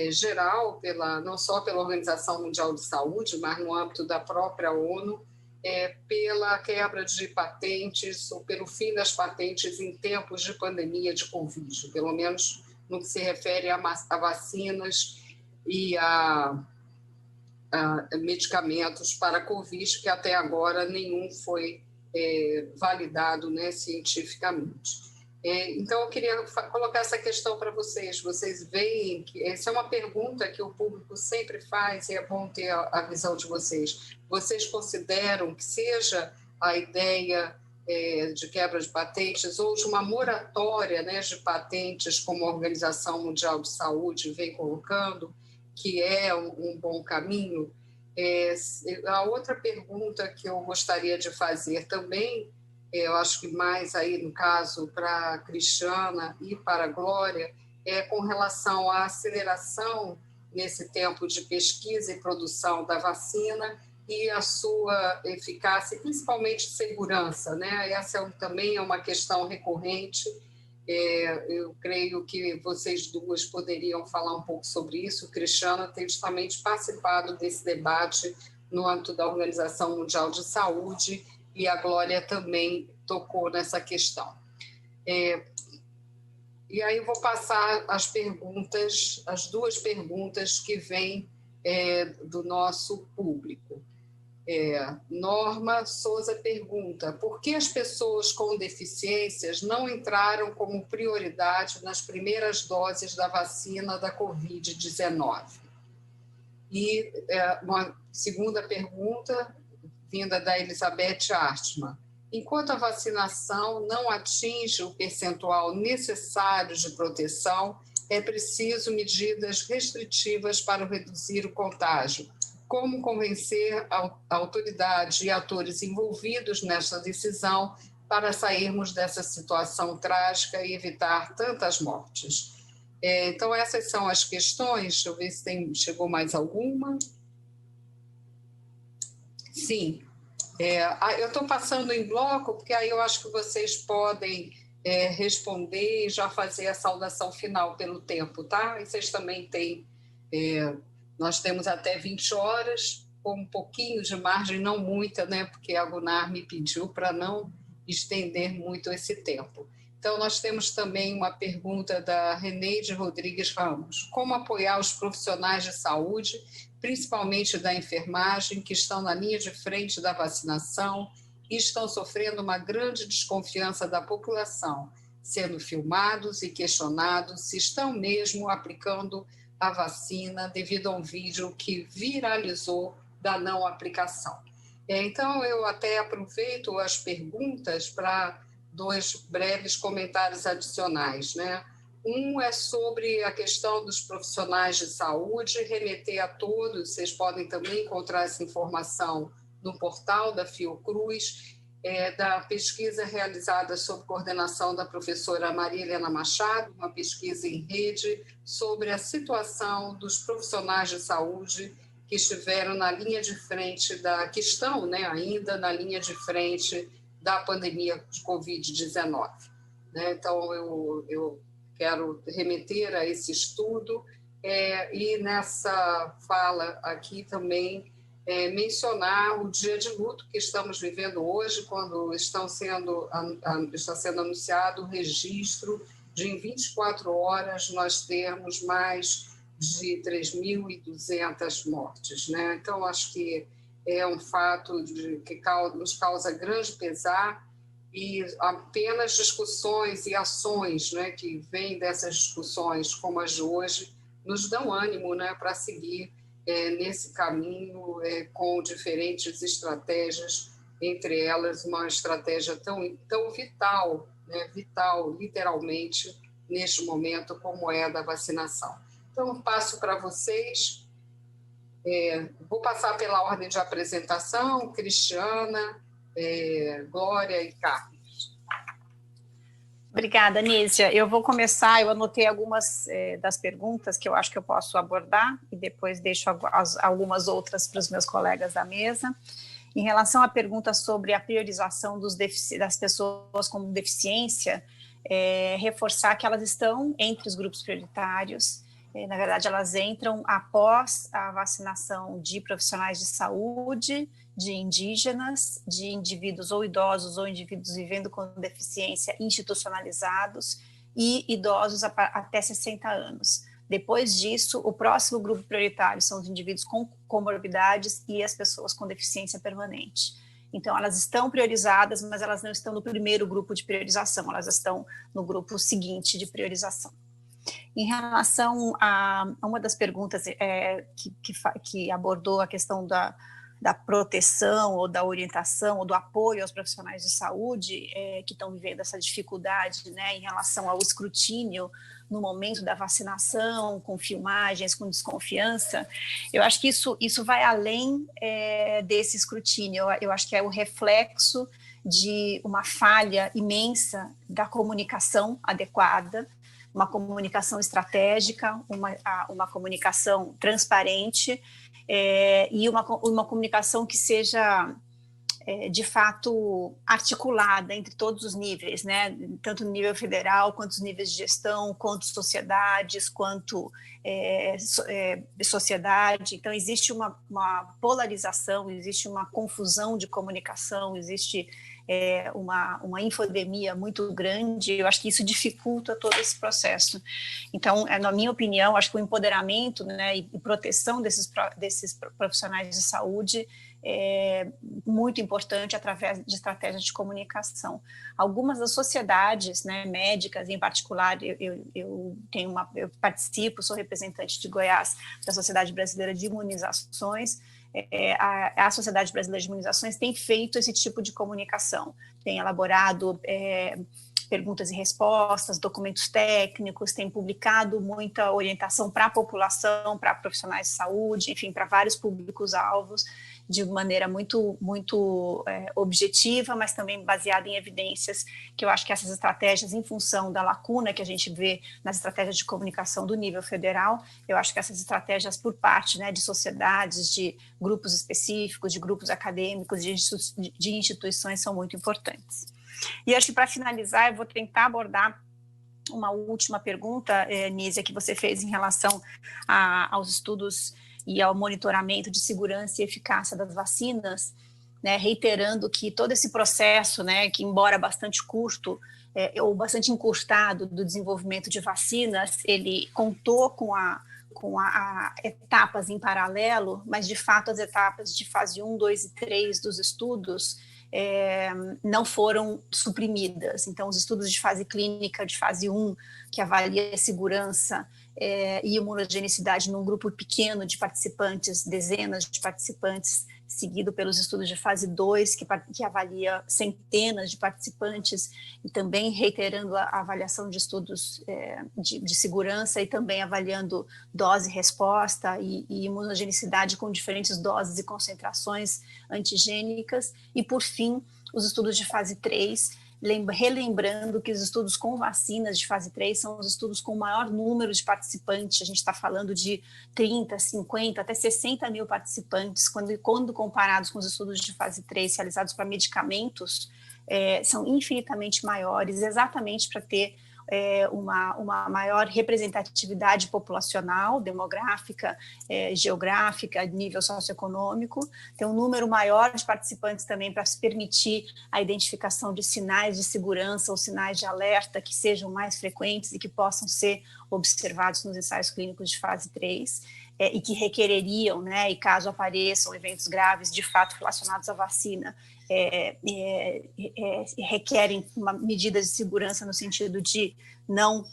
geral, não só pela Organização Mundial de Saúde, mas no âmbito da própria ONU, pela quebra de patentes ou pelo fim das patentes em tempos de pandemia de Covid, pelo menos no que se refere a vacinas e a medicamentos para Covid, que até agora nenhum foi validado, né, cientificamente. Então, eu queria colocar essa questão para vocês. Vocês veem que essa é uma pergunta que o público sempre faz e é bom ter a visão de vocês. Vocês consideram que seja a ideia de quebra de patentes ou de uma moratória, né, de patentes, como a Organização Mundial de Saúde vem colocando, que é um bom caminho? A outra pergunta que eu gostaria de fazer também, eu acho que mais aí no caso para a Cristiana e para a Glória, é com relação à aceleração nesse tempo de pesquisa e produção da vacina e a sua eficácia, principalmente segurança, né? Essa também é uma questão recorrente. Eu creio que vocês duas poderiam falar um pouco sobre isso. Cristiana tem justamente participado desse debate no âmbito da Organização Mundial de Saúde e a Glória também tocou nessa questão. E aí eu vou passar as perguntas, as duas perguntas que vêm do nosso público. Norma Souza pergunta: por que as pessoas com deficiências não entraram como prioridade nas primeiras doses da vacina da Covid-19? E uma segunda pergunta, vinda da Elizabeth Artman: enquanto a vacinação não atinge o percentual necessário de proteção, é preciso medidas restritivas para reduzir o contágio. Como convencer a autoridade e atores envolvidos nesta decisão para sairmos dessa situação trágica e evitar tantas mortes? Então, essas são as questões. Deixa eu ver se chegou mais alguma. Sim. Eu estou passando em bloco, porque aí eu acho que vocês podem responder e já fazer a saudação final pelo tempo, tá? E vocês também têm... nós temos até 20 horas, com um pouquinho de margem, não muita, né? Porque a Gunnar me pediu para não estender muito esse tempo. Então, nós temos também uma pergunta da Reneide Rodrigues Ramos: como apoiar os profissionais de saúde, principalmente da enfermagem, que estão na linha de frente da vacinação e estão sofrendo uma grande desconfiança da população, sendo filmados e questionados se estão mesmo aplicando a vacina devido a um vídeo que viralizou da não aplicação. Então, eu até aproveito as perguntas para 2 breves comentários adicionais, né? Um é sobre a questão dos profissionais de saúde, remeter a todos, vocês podem também encontrar essa informação no portal da Fiocruz, da pesquisa realizada sob coordenação da professora Maria Helena Machado, uma pesquisa em rede sobre a situação dos profissionais de saúde que estiveram na linha de frente que estão, né, ainda na linha de frente da pandemia de Covid-19. Né? Então, eu quero remeter a esse estudo e nessa fala aqui também mencionar o dia de luto que estamos vivendo hoje, quando está sendo anunciado o registro de, em 24 horas, nós termos mais de 3.200 mortes. Né? Então, acho que é um fato que nos causa grande pesar, e apenas discussões e ações, né, que vêm dessas discussões, como as de hoje, nos dão ânimo, né, para seguir nesse caminho com diferentes estratégias, entre elas uma estratégia tão vital, né, vital, literalmente, neste momento, como é a da vacinação. Então, passo para vocês. Vou passar pela ordem de apresentação: Cristiana, Glória e Carlos. Obrigada, Nízia. Eu vou começar, eu anotei algumas das perguntas que eu acho que eu posso abordar e depois deixo algumas outras para os meus colegas da mesa. Em relação à pergunta sobre a priorização das pessoas com deficiência, reforçar que elas estão entre os grupos prioritários. Na verdade, elas entram após a vacinação de profissionais de saúde, de indígenas, de indivíduos ou idosos ou indivíduos vivendo com deficiência institucionalizados e idosos até 60 anos. Depois disso, o próximo grupo prioritário são os indivíduos com comorbidades e as pessoas com deficiência permanente. Então, elas estão priorizadas, mas elas não estão no primeiro grupo de priorização, elas estão no grupo seguinte de priorização. Em relação a uma das perguntas que abordou a questão da proteção ou da orientação ou do apoio aos profissionais de saúde que estão vivendo essa dificuldade, né, em relação ao escrutínio no momento da vacinação, com filmagens, com desconfiança, eu acho que isso vai além desse escrutínio. Eu acho que é o reflexo de uma falha imensa da comunicação adequada, uma comunicação estratégica, uma comunicação transparente, e uma comunicação que seja, de fato, articulada entre todos os níveis, né? Tanto no nível federal, quanto os níveis de gestão, quanto sociedades, quanto sociedade. Então, existe uma polarização, existe uma confusão de comunicação, existe uma infodemia muito grande. Eu acho que isso dificulta todo esse processo. Então, na minha opinião, acho que o empoderamento, né, e proteção desses profissionais de saúde é muito importante através de estratégias de comunicação. Algumas das sociedades, né, médicas, em particular, eu participo, sou representante de Goiás da Sociedade Brasileira de Imunizações. A Sociedade Brasileira de Imunizações tem feito esse tipo de comunicação, tem elaborado perguntas e respostas, documentos técnicos, tem publicado muita orientação para a população, para profissionais de saúde, enfim, para vários públicos-alvos, de maneira muito objetiva, mas também baseada em evidências, que eu acho que essas estratégias, em função da lacuna que a gente vê nas estratégias de comunicação do nível federal, eu acho que essas estratégias por parte, né, de sociedades, de grupos específicos, de grupos acadêmicos, de instituições são muito importantes. E acho que, para finalizar, eu vou tentar abordar uma última pergunta, Nízia, que você fez em relação aos estudos e ao monitoramento de segurança e eficácia das vacinas, né, reiterando que todo esse processo, né, que embora bastante curto ou bastante encurtado do desenvolvimento de vacinas, ele contou com etapas em paralelo, mas de fato as etapas de fase 1, 2 e 3 dos estudos não foram suprimidas. Então, os estudos de fase clínica de fase 1, que avalia a segurança e imunogenicidade num grupo pequeno de participantes, dezenas de participantes, seguido pelos estudos de fase 2, que avalia centenas de participantes, e também reiterando a avaliação de estudos de segurança, e também avaliando dose-resposta e imunogenicidade com diferentes doses e concentrações antigênicas, e, por fim, os estudos de fase 3, relembrando que os estudos com vacinas de fase 3 são os estudos com o maior número de participantes. A gente está falando de 30, 50, até 60 mil participantes, quando comparados com os estudos de fase 3 realizados para medicamentos, são infinitamente maiores, exatamente para ter uma maior representatividade populacional, demográfica, geográfica, nível socioeconômico, ter um número maior de participantes também para se permitir a identificação de sinais de segurança ou sinais de alerta que sejam mais frequentes e que possam ser observados nos ensaios clínicos de fase 3, e que requereriam, né, e caso apareçam eventos graves de fato relacionados à vacina, requerem medidas de segurança no sentido de não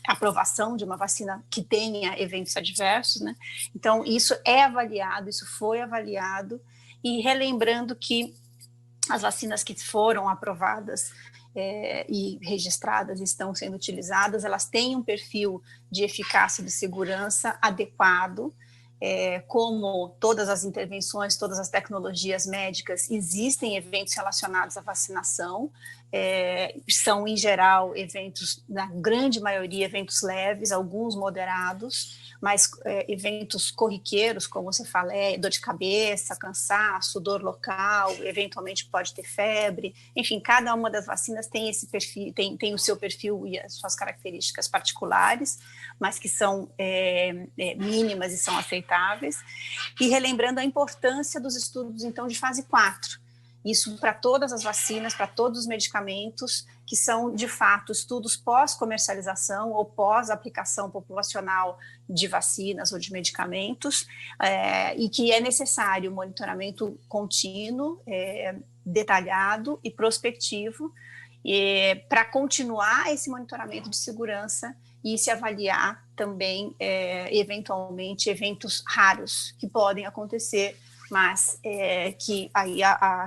aprovação de uma vacina que tenha eventos adversos, né? Então, isso é avaliado, isso foi avaliado, e relembrando que as vacinas que foram aprovadas e registradas, estão sendo utilizadas, elas têm um perfil de eficácia e de segurança adequado. Como todas as intervenções, todas as tecnologias médicas, existem eventos relacionados à vacinação, são, em geral, eventos, na grande maioria, eventos leves, alguns moderados, mas eventos corriqueiros, como você fala, dor de cabeça, cansaço, dor local, eventualmente pode ter febre, enfim, cada uma das vacinas tem esse perfil, tem o seu perfil e as suas características particulares, mas que são mínimas e são aceitáveis, e relembrando a importância dos estudos, então, de fase 4, isso para todas as vacinas, para todos os medicamentos, que são, de fato, estudos pós-comercialização ou pós-aplicação populacional de vacinas ou de medicamentos, e que é necessário monitoramento contínuo, detalhado e prospectivo, para continuar esse monitoramento de segurança e se avaliar também, eventualmente, eventos raros que podem acontecer, mas que aí a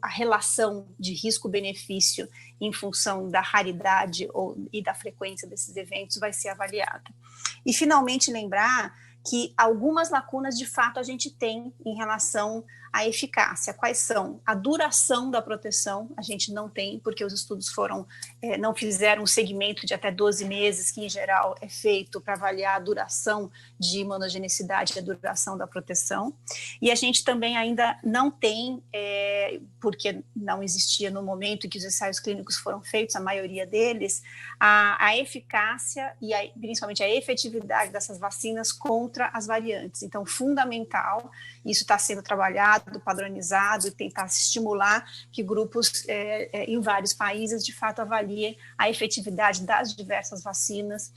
relação de risco-benefício em função da raridade e da frequência desses eventos vai ser avaliada. E, finalmente, lembrar que algumas lacunas, de fato, a gente tem em relação à eficácia. Quais são? A duração da proteção, a gente não tem, porque os estudos não fizeram um segmento de até 12 meses, que, em geral, é feito para avaliar a duração de imunogenicidade e a duração da proteção. E a gente também ainda não tem, porque não existia no momento em que os ensaios clínicos foram feitos, a maioria deles, a eficácia e principalmente a efetividade dessas vacinas contra as variantes. Então, fundamental, isso está sendo trabalhado, padronizado, e tentar estimular que grupos em vários países, de fato, avaliem a efetividade das diversas vacinas,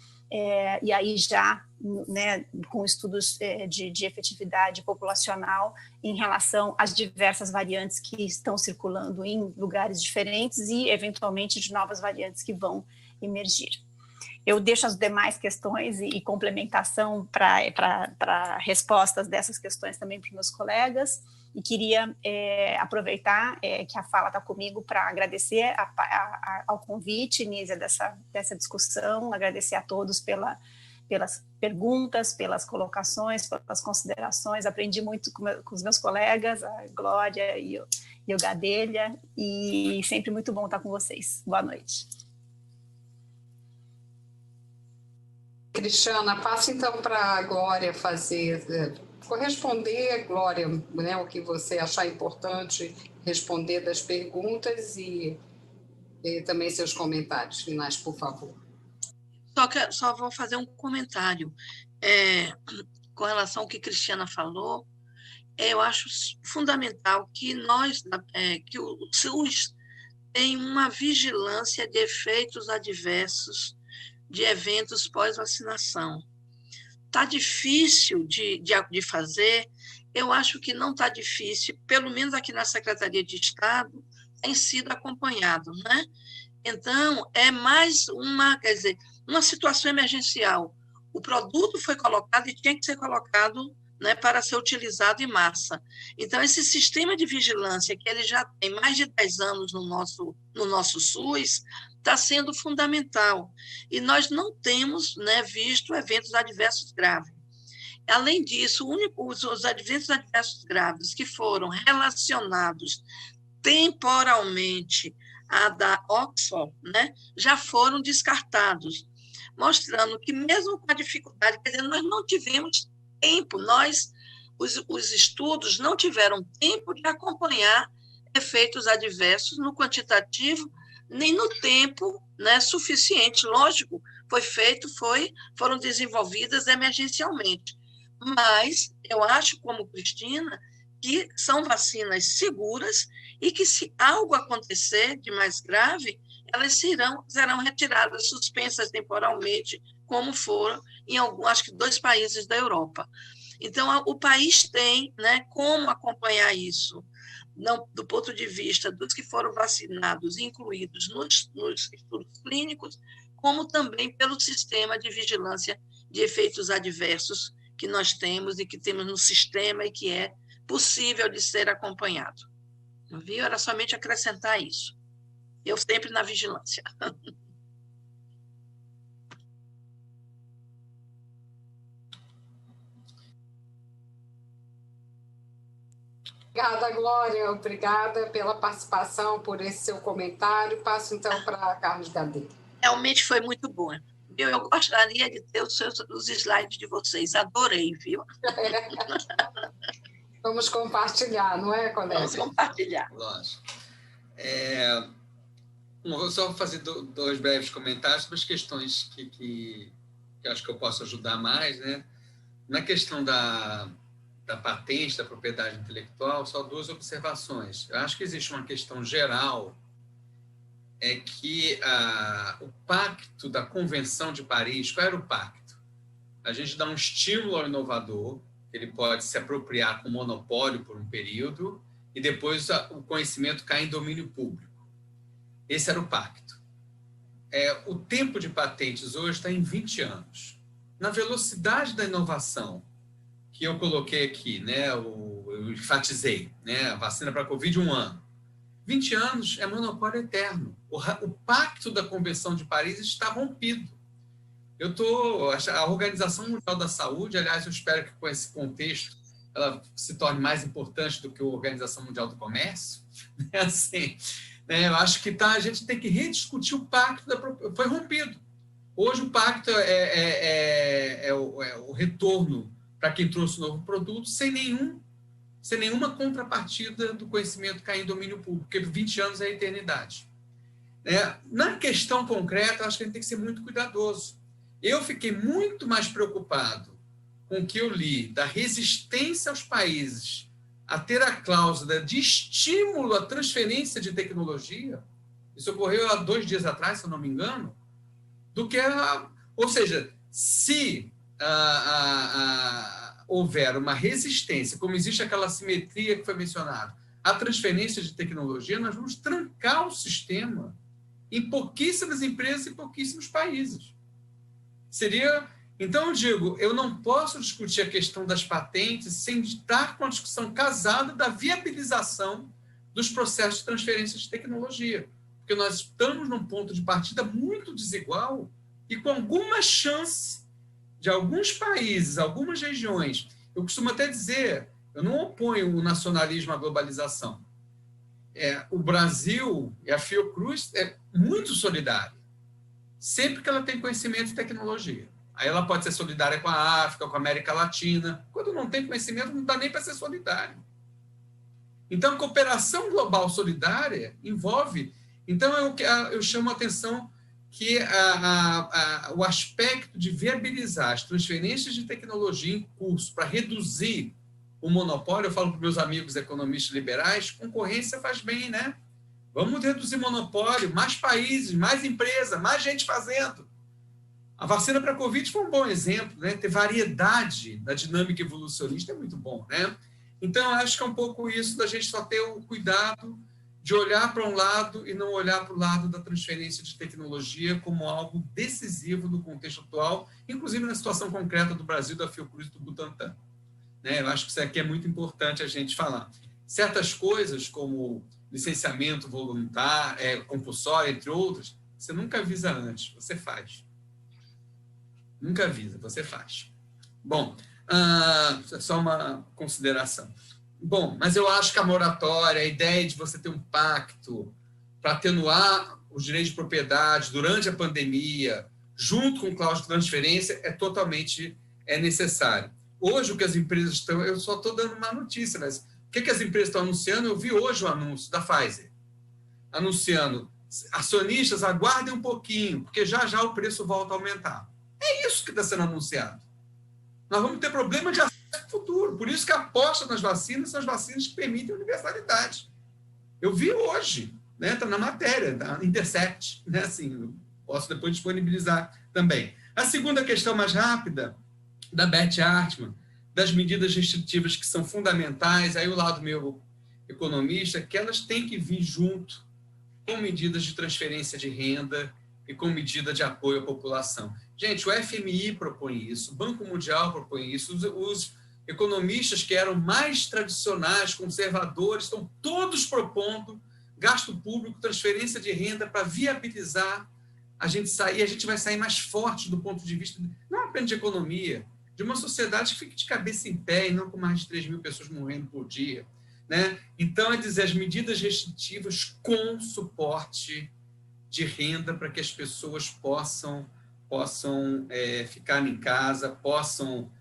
e aí já, né, com estudos de efetividade populacional em relação às diversas variantes que estão circulando em lugares diferentes e, eventualmente, de novas variantes que vão emergir. Eu deixo as demais questões e complementação para respostas dessas questões também para os meus colegas, e queria aproveitar que a fala está comigo para agradecer ao convite, Nízia, dessa discussão, agradecer a todos pelas perguntas, pelas colocações, pelas considerações. Aprendi muito com os meus colegas, a Glória e o Gadelha, e sempre muito bom estar com vocês. Boa noite. Cristiana, passo então para a Glória corresponder, Glória, né, o que você achar importante responder das perguntas e também seus comentários finais, por favor. Só vou fazer um comentário com relação ao que a Cristiana falou. Eu acho fundamental que que o SUS tem uma vigilância de efeitos adversos de eventos pós-vacinação. Está difícil de fazer, eu acho que não está difícil, pelo menos aqui na Secretaria de Estado, tem sido acompanhado, né? Então, é mais uma situação emergencial. O produto foi colocado e tinha que ser colocado, né, para ser utilizado em massa. Então, esse sistema de vigilância, que ele já tem mais de 10 anos no nosso SUS, está sendo fundamental. E nós não temos, né, visto eventos adversos graves. Além disso, os eventos adversos graves que foram relacionados temporalmente à da Oxford, né, já foram descartados, mostrando que mesmo com a dificuldade, quer dizer, nós não tivemos tempo, os estudos não tiveram tempo de acompanhar efeitos adversos no quantitativo, nem no tempo, né, suficiente. Lógico, foram desenvolvidas emergencialmente. Mas eu acho, como Cristina, que são vacinas seguras e que, se algo acontecer de mais grave, elas serão retiradas, suspensas temporalmente, como foram em acho que 2 países da Europa. Então, o país tem, né, como acompanhar isso, não, do ponto de vista dos que foram vacinados, incluídos nos estudos clínicos, como também pelo sistema de vigilância de efeitos adversos que nós temos e que temos no sistema e que é possível de ser acompanhado. Viu? Era somente acrescentar isso. Eu sempre na vigilância. Obrigada, Glória. Obrigada pela participação, por esse seu comentário. Passo, então, para Carlos Gadelha. Realmente foi muito bom. Eu gostaria de ter os slides de vocês. Adorei, viu? Vamos compartilhar, não é, colega? Vamos compartilhar. Lógico. Vou só fazer 2 breves comentários sobre as questões que acho que eu posso ajudar mais, né? Na questão da patente, da propriedade intelectual, só 2 observações. Eu acho que existe uma questão geral é que o pacto da Convenção de Paris, qual era o pacto? A gente dá um estímulo ao inovador, ele pode se apropriar com monopólio por um período, e depois o conhecimento cai em domínio público. Esse era o pacto. O tempo de patentes hoje está em 20 anos. Na velocidade da inovação, que eu coloquei aqui, né, eu enfatizei, né, a vacina para a Covid, 1 ano. 20 anos é monopólio eterno. O pacto da Convenção de Paris está rompido. A Organização Mundial da Saúde, aliás, eu espero que com esse contexto ela se torne mais importante do que a Organização Mundial do Comércio. Assim, né, eu acho que a gente tem que rediscutir o pacto, foi rompido. Hoje o pacto é o retorno para quem trouxe um novo produto sem nenhuma contrapartida do conhecimento cair em domínio público, porque 20 anos é a eternidade. Na questão concreta, acho que a gente tem que ser muito cuidadoso. Eu fiquei muito mais preocupado com o que eu li da resistência aos países a ter a cláusula de estímulo à transferência de tecnologia, isso ocorreu há 2 dias atrás, se eu não me engano, do que ou seja, se houver uma resistência, como existe aquela assimetria que foi mencionada, à transferência de tecnologia, nós vamos trancar o sistema em pouquíssimas empresas e pouquíssimos países. Então, eu digo, eu não posso discutir a questão das patentes sem estar com a discussão casada da viabilização dos processos de transferência de tecnologia, porque nós estamos num ponto de partida muito desigual e com alguma chance de alguns países, algumas regiões. Eu costumo até dizer, eu não oponho o nacionalismo à globalização. O Brasil e a Fiocruz é muito solidária, sempre que ela tem conhecimento e tecnologia. Aí ela pode ser solidária com a África, com a América Latina. Quando não tem conhecimento, não dá nem para ser solidário. Então, cooperação global solidária envolve... Então, eu chamo a atenção que o aspecto de viabilizar as transferências de tecnologia em curso para reduzir o monopólio, eu falo para meus amigos economistas liberais, concorrência faz bem, né? Vamos reduzir monopólio, mais países, mais empresas, mais gente fazendo. A vacina para a Covid foi um bom exemplo, né? Ter variedade da dinâmica evolucionista é muito bom, né? Então, eu acho que é um pouco isso da gente só ter o cuidado de olhar para um lado e não olhar para o lado da transferência de tecnologia como algo decisivo no contexto atual, inclusive na situação concreta do Brasil, da Fiocruz e do Butantan. Eu acho que isso aqui é muito importante a gente falar. Certas coisas, como licenciamento voluntário, compulsório, entre outras, você nunca avisa antes, você faz. Nunca avisa, você faz. Bom, só uma consideração. Bom, mas eu acho que a moratória, a ideia de você ter um pacto para atenuar os direitos de propriedade durante a pandemia, junto com cláusula de transferência, é totalmente necessário. Hoje, o que as empresas estão... Eu só estou dando uma notícia, mas o que as empresas estão anunciando? Eu vi hoje o anúncio da Pfizer, anunciando, acionistas, aguardem um pouquinho, porque já já o preço volta a aumentar. É isso que está sendo anunciado. Nós vamos ter problema de acesso no futuro. Por isso que a aposta nas vacinas são as vacinas que permitem a universalidade. Eu vi hoje, né? Está na matéria, da Intercept, né? Assim, posso depois disponibilizar também. A segunda questão mais rápida, da Beth Hartmann, das medidas restritivas que são fundamentais, aí o lado meu economista, que elas têm que vir junto com medidas de transferência de renda e com medida de apoio à população. Gente, o FMI propõe isso, o Banco Mundial propõe isso, os economistas que eram mais tradicionais, conservadores, estão todos propondo gasto público, transferência de renda para viabilizar a gente sair, a gente vai sair mais forte do ponto de vista, não apenas de economia, de uma sociedade que fique de cabeça em pé e não com mais de 3 mil pessoas morrendo por dia. Né? Então, é dizer, as medidas restritivas com suporte de renda para que as pessoas possam ficar em casa, possam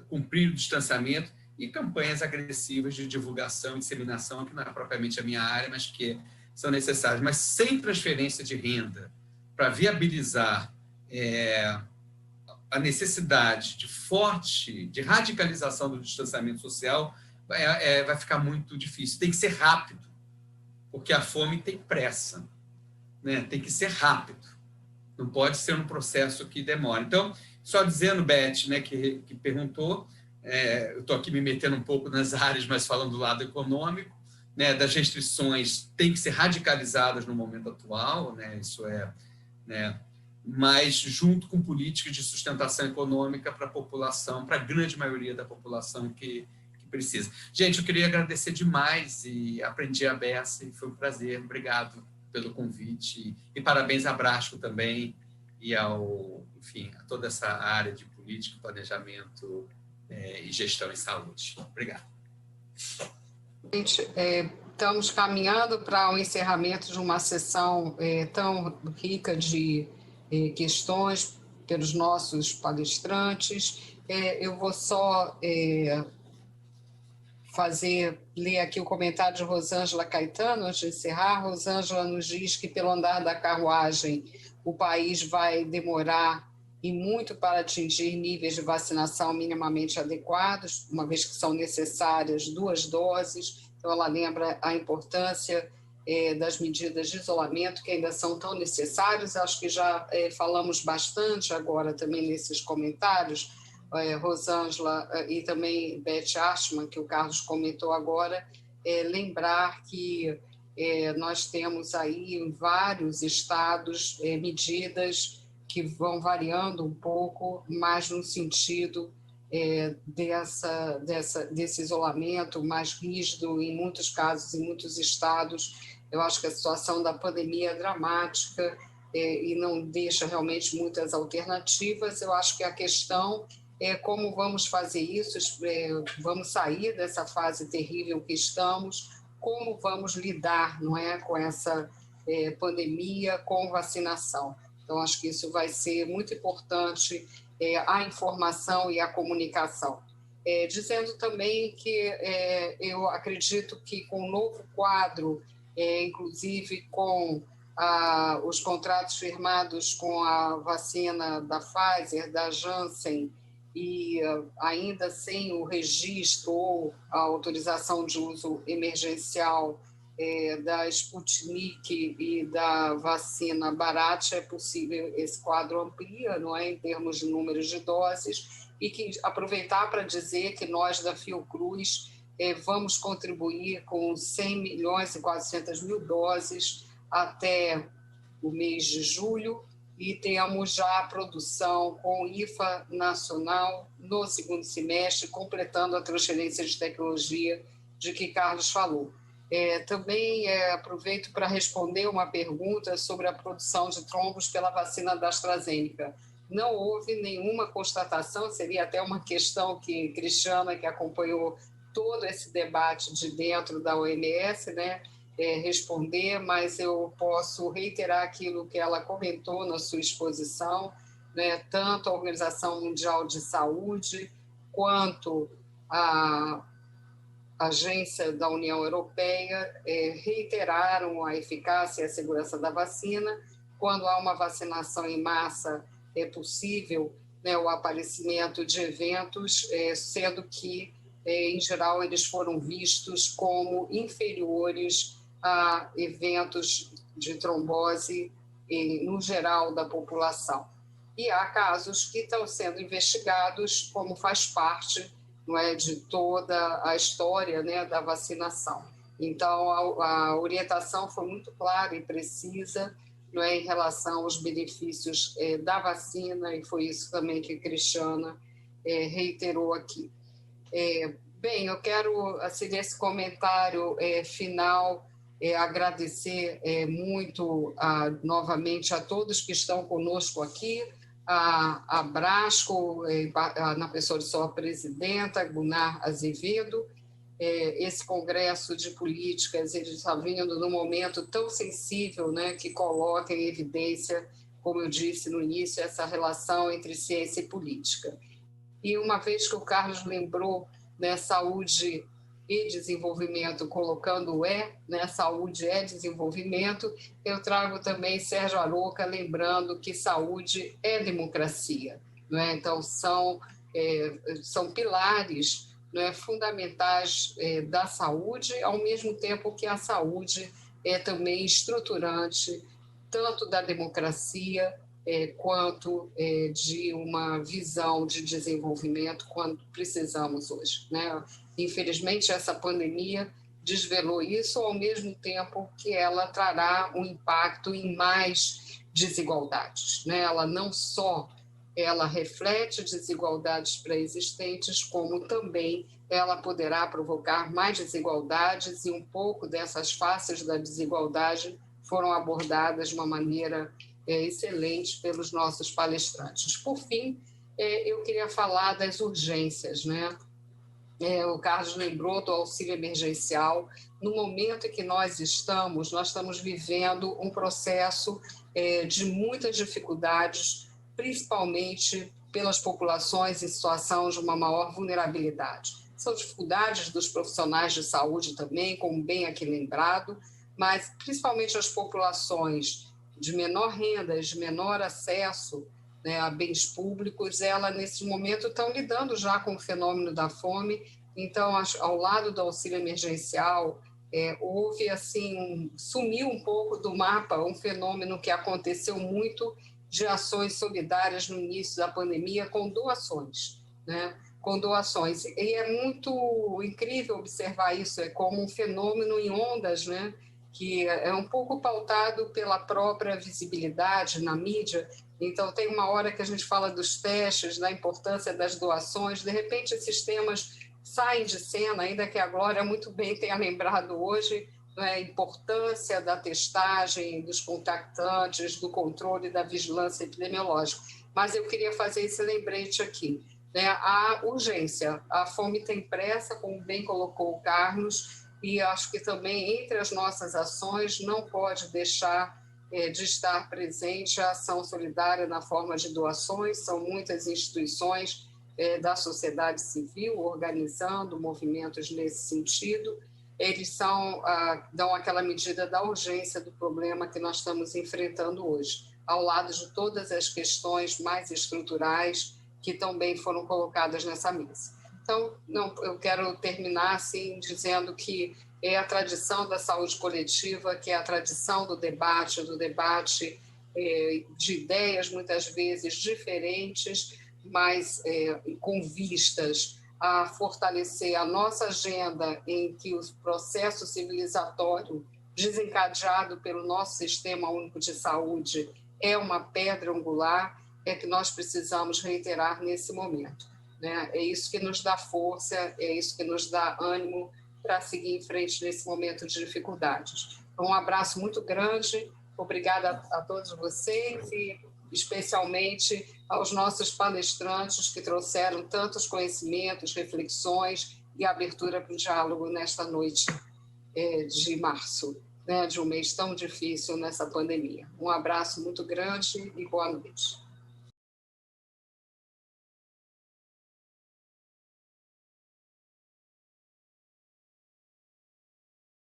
cumprir o distanciamento e campanhas agressivas de divulgação e disseminação, que não é propriamente a minha área, mas que são necessárias. Mas sem transferência de renda para viabilizar a necessidade de radicalização do distanciamento social, vai ficar muito difícil. Tem que ser rápido, porque a fome tem pressa. né? Tem que ser rápido, não pode ser um processo que demore. Então, só dizendo, Beth, né, que perguntou, eu estou aqui me metendo um pouco nas áreas, mas falando do lado econômico, né, das restrições têm que ser radicalizadas no momento atual, né, isso né, mas junto com políticas de sustentação econômica para a população, para a grande maioria da população que precisa. Gente, eu queria agradecer demais e aprendi a beça e foi um prazer. Obrigado pelo convite e parabéns a Brasco também e enfim, a toda essa área de política, planejamento e gestão em saúde. Obrigado. Gente, estamos caminhando para o encerramento de uma sessão tão rica de questões pelos nossos palestrantes. Eu vou só ler aqui o comentário de Rosângela Caetano, antes de encerrar. Rosângela nos diz que, pelo andar da carruagem, o país vai demorar e muito para atingir níveis de vacinação minimamente adequados, uma vez que são necessárias 2 doses. Então, ela lembra a importância das medidas de isolamento, que ainda são tão necessárias. Acho que já falamos bastante agora também nesses comentários, Rosângela e também Beth Ashman, que o Carlos comentou agora, lembrar que nós temos aí em vários estados medidas que vão variando um pouco, mas no sentido desse isolamento mais rígido, em muitos casos, em muitos estados. Eu acho que a situação da pandemia é dramática e não deixa realmente muitas alternativas. Eu acho que a questão é como vamos fazer isso, vamos sair dessa fase terrível que estamos, como vamos lidar, não é, com essa pandemia, com vacinação. Então, acho que isso vai ser muito importante, a informação e a comunicação. Dizendo também que eu acredito que com o novo quadro, inclusive com os contratos firmados com a vacina da Pfizer, da Janssen, e ainda sem o registro ou a autorização de uso emergencial da Sputnik e da vacina Bharat, é possível, esse quadro amplia, não é, em termos de números de doses, e que aproveitar para dizer que nós da Fiocruz vamos contribuir com 100 milhões e 400 mil doses até o mês de julho, e temos já a produção com IFA nacional no segundo semestre, completando a transferência de tecnologia de que Carlos falou. Também aproveito para responder uma pergunta sobre a produção de trombos pela vacina da AstraZeneca. Não houve nenhuma constatação, seria até uma questão que Cristiana, que acompanhou todo esse debate de dentro da OMS, né, responder, mas eu posso reiterar aquilo que ela comentou na sua exposição, né, tanto a Organização Mundial de Saúde quanto a Agência da União Europeia reiteraram a eficácia e a segurança da vacina. Quando há uma vacinação em massa, é possível, né, o aparecimento de eventos, sendo que, em geral, eles foram vistos como inferiores a eventos de trombose no geral da população. E há casos que estão sendo investigados, como faz parte, não é, de toda a história, né, da vacinação. Então, a orientação foi muito clara e precisa, não é, em relação aos benefícios da vacina, e foi isso também que a Cristiana reiterou aqui. Bem, eu quero, assim, nesse comentário final, agradecer muito novamente a todos que estão conosco aqui, a Brasco, na pessoa de sua presidenta, Gunnar Azevedo. Esse congresso de políticas, ele está vindo num momento tão sensível, né, que coloca em evidência, como eu disse no início, essa relação entre ciência e política. E uma vez que o Carlos lembrou, né, saúde e desenvolvimento, colocando né, saúde é desenvolvimento, eu trago também Sérgio Aroca, lembrando que saúde é democracia, não é? Então, são pilares, não é, fundamentais da saúde, ao mesmo tempo que a saúde é também estruturante tanto da democracia quanto de uma visão de desenvolvimento quando precisamos hoje, né? Infelizmente, essa pandemia desvelou isso, ao mesmo tempo que ela trará um impacto em mais desigualdades, né? Ela não só reflete desigualdades pré-existentes, como também ela poderá provocar mais desigualdades, e um pouco dessas faces da desigualdade foram abordadas de uma maneira excelente pelos nossos palestrantes. Por fim, eu queria falar das urgências, né? O Carlos lembrou do auxílio emergencial. No momento em que nós estamos vivendo um processo de muitas dificuldades, principalmente pelas populações em situação de uma maior vulnerabilidade. São dificuldades dos profissionais de saúde também, como bem aqui lembrado, mas principalmente as populações de menor renda, de menor acesso, né, a bens públicos, nesse momento estão lidando já com o fenômeno da fome. Então, ao lado do auxílio emergencial, houve assim, sumiu um pouco do mapa um fenômeno que aconteceu muito de ações solidárias no início da pandemia com doações, né? Com doações. E é muito incrível observar isso, como um fenômeno em ondas, né? Que é um pouco pautado pela própria visibilidade na mídia. Então, tem uma hora que a gente fala dos testes, da importância das doações, de repente esses temas saem de cena, ainda que a Glória muito bem tenha lembrado hoje, né, a importância da testagem, dos contactantes, do controle, da vigilância epidemiológica. Mas eu queria fazer esse lembrete aqui, né, a urgência, a fome tem pressa, como bem colocou o Carlos, e acho que também entre as nossas ações não pode deixar de estar presente a ação solidária na forma de doações. São muitas instituições da sociedade civil organizando movimentos nesse sentido. Eles dão aquela medida da urgência do problema que nós estamos enfrentando hoje, ao lado de todas as questões mais estruturais que também foram colocadas nessa mesa. Então, eu quero terminar assim, dizendo que é a tradição da saúde coletiva, que é a tradição do debate de ideias muitas vezes diferentes, mas com vistas a fortalecer a nossa agenda em que o processo civilizatório desencadeado pelo nosso Sistema Único de Saúde é uma pedra angular, que nós precisamos reiterar nesse momento, né? É isso que nos dá força, é isso que nos dá ânimo para seguir em frente nesse momento de dificuldades. Então, um abraço muito grande, obrigada a todos vocês e especialmente aos nossos palestrantes que trouxeram tantos conhecimentos, reflexões e abertura para o diálogo nesta noite de março, né, de um mês tão difícil nessa pandemia. Um abraço muito grande e boa noite.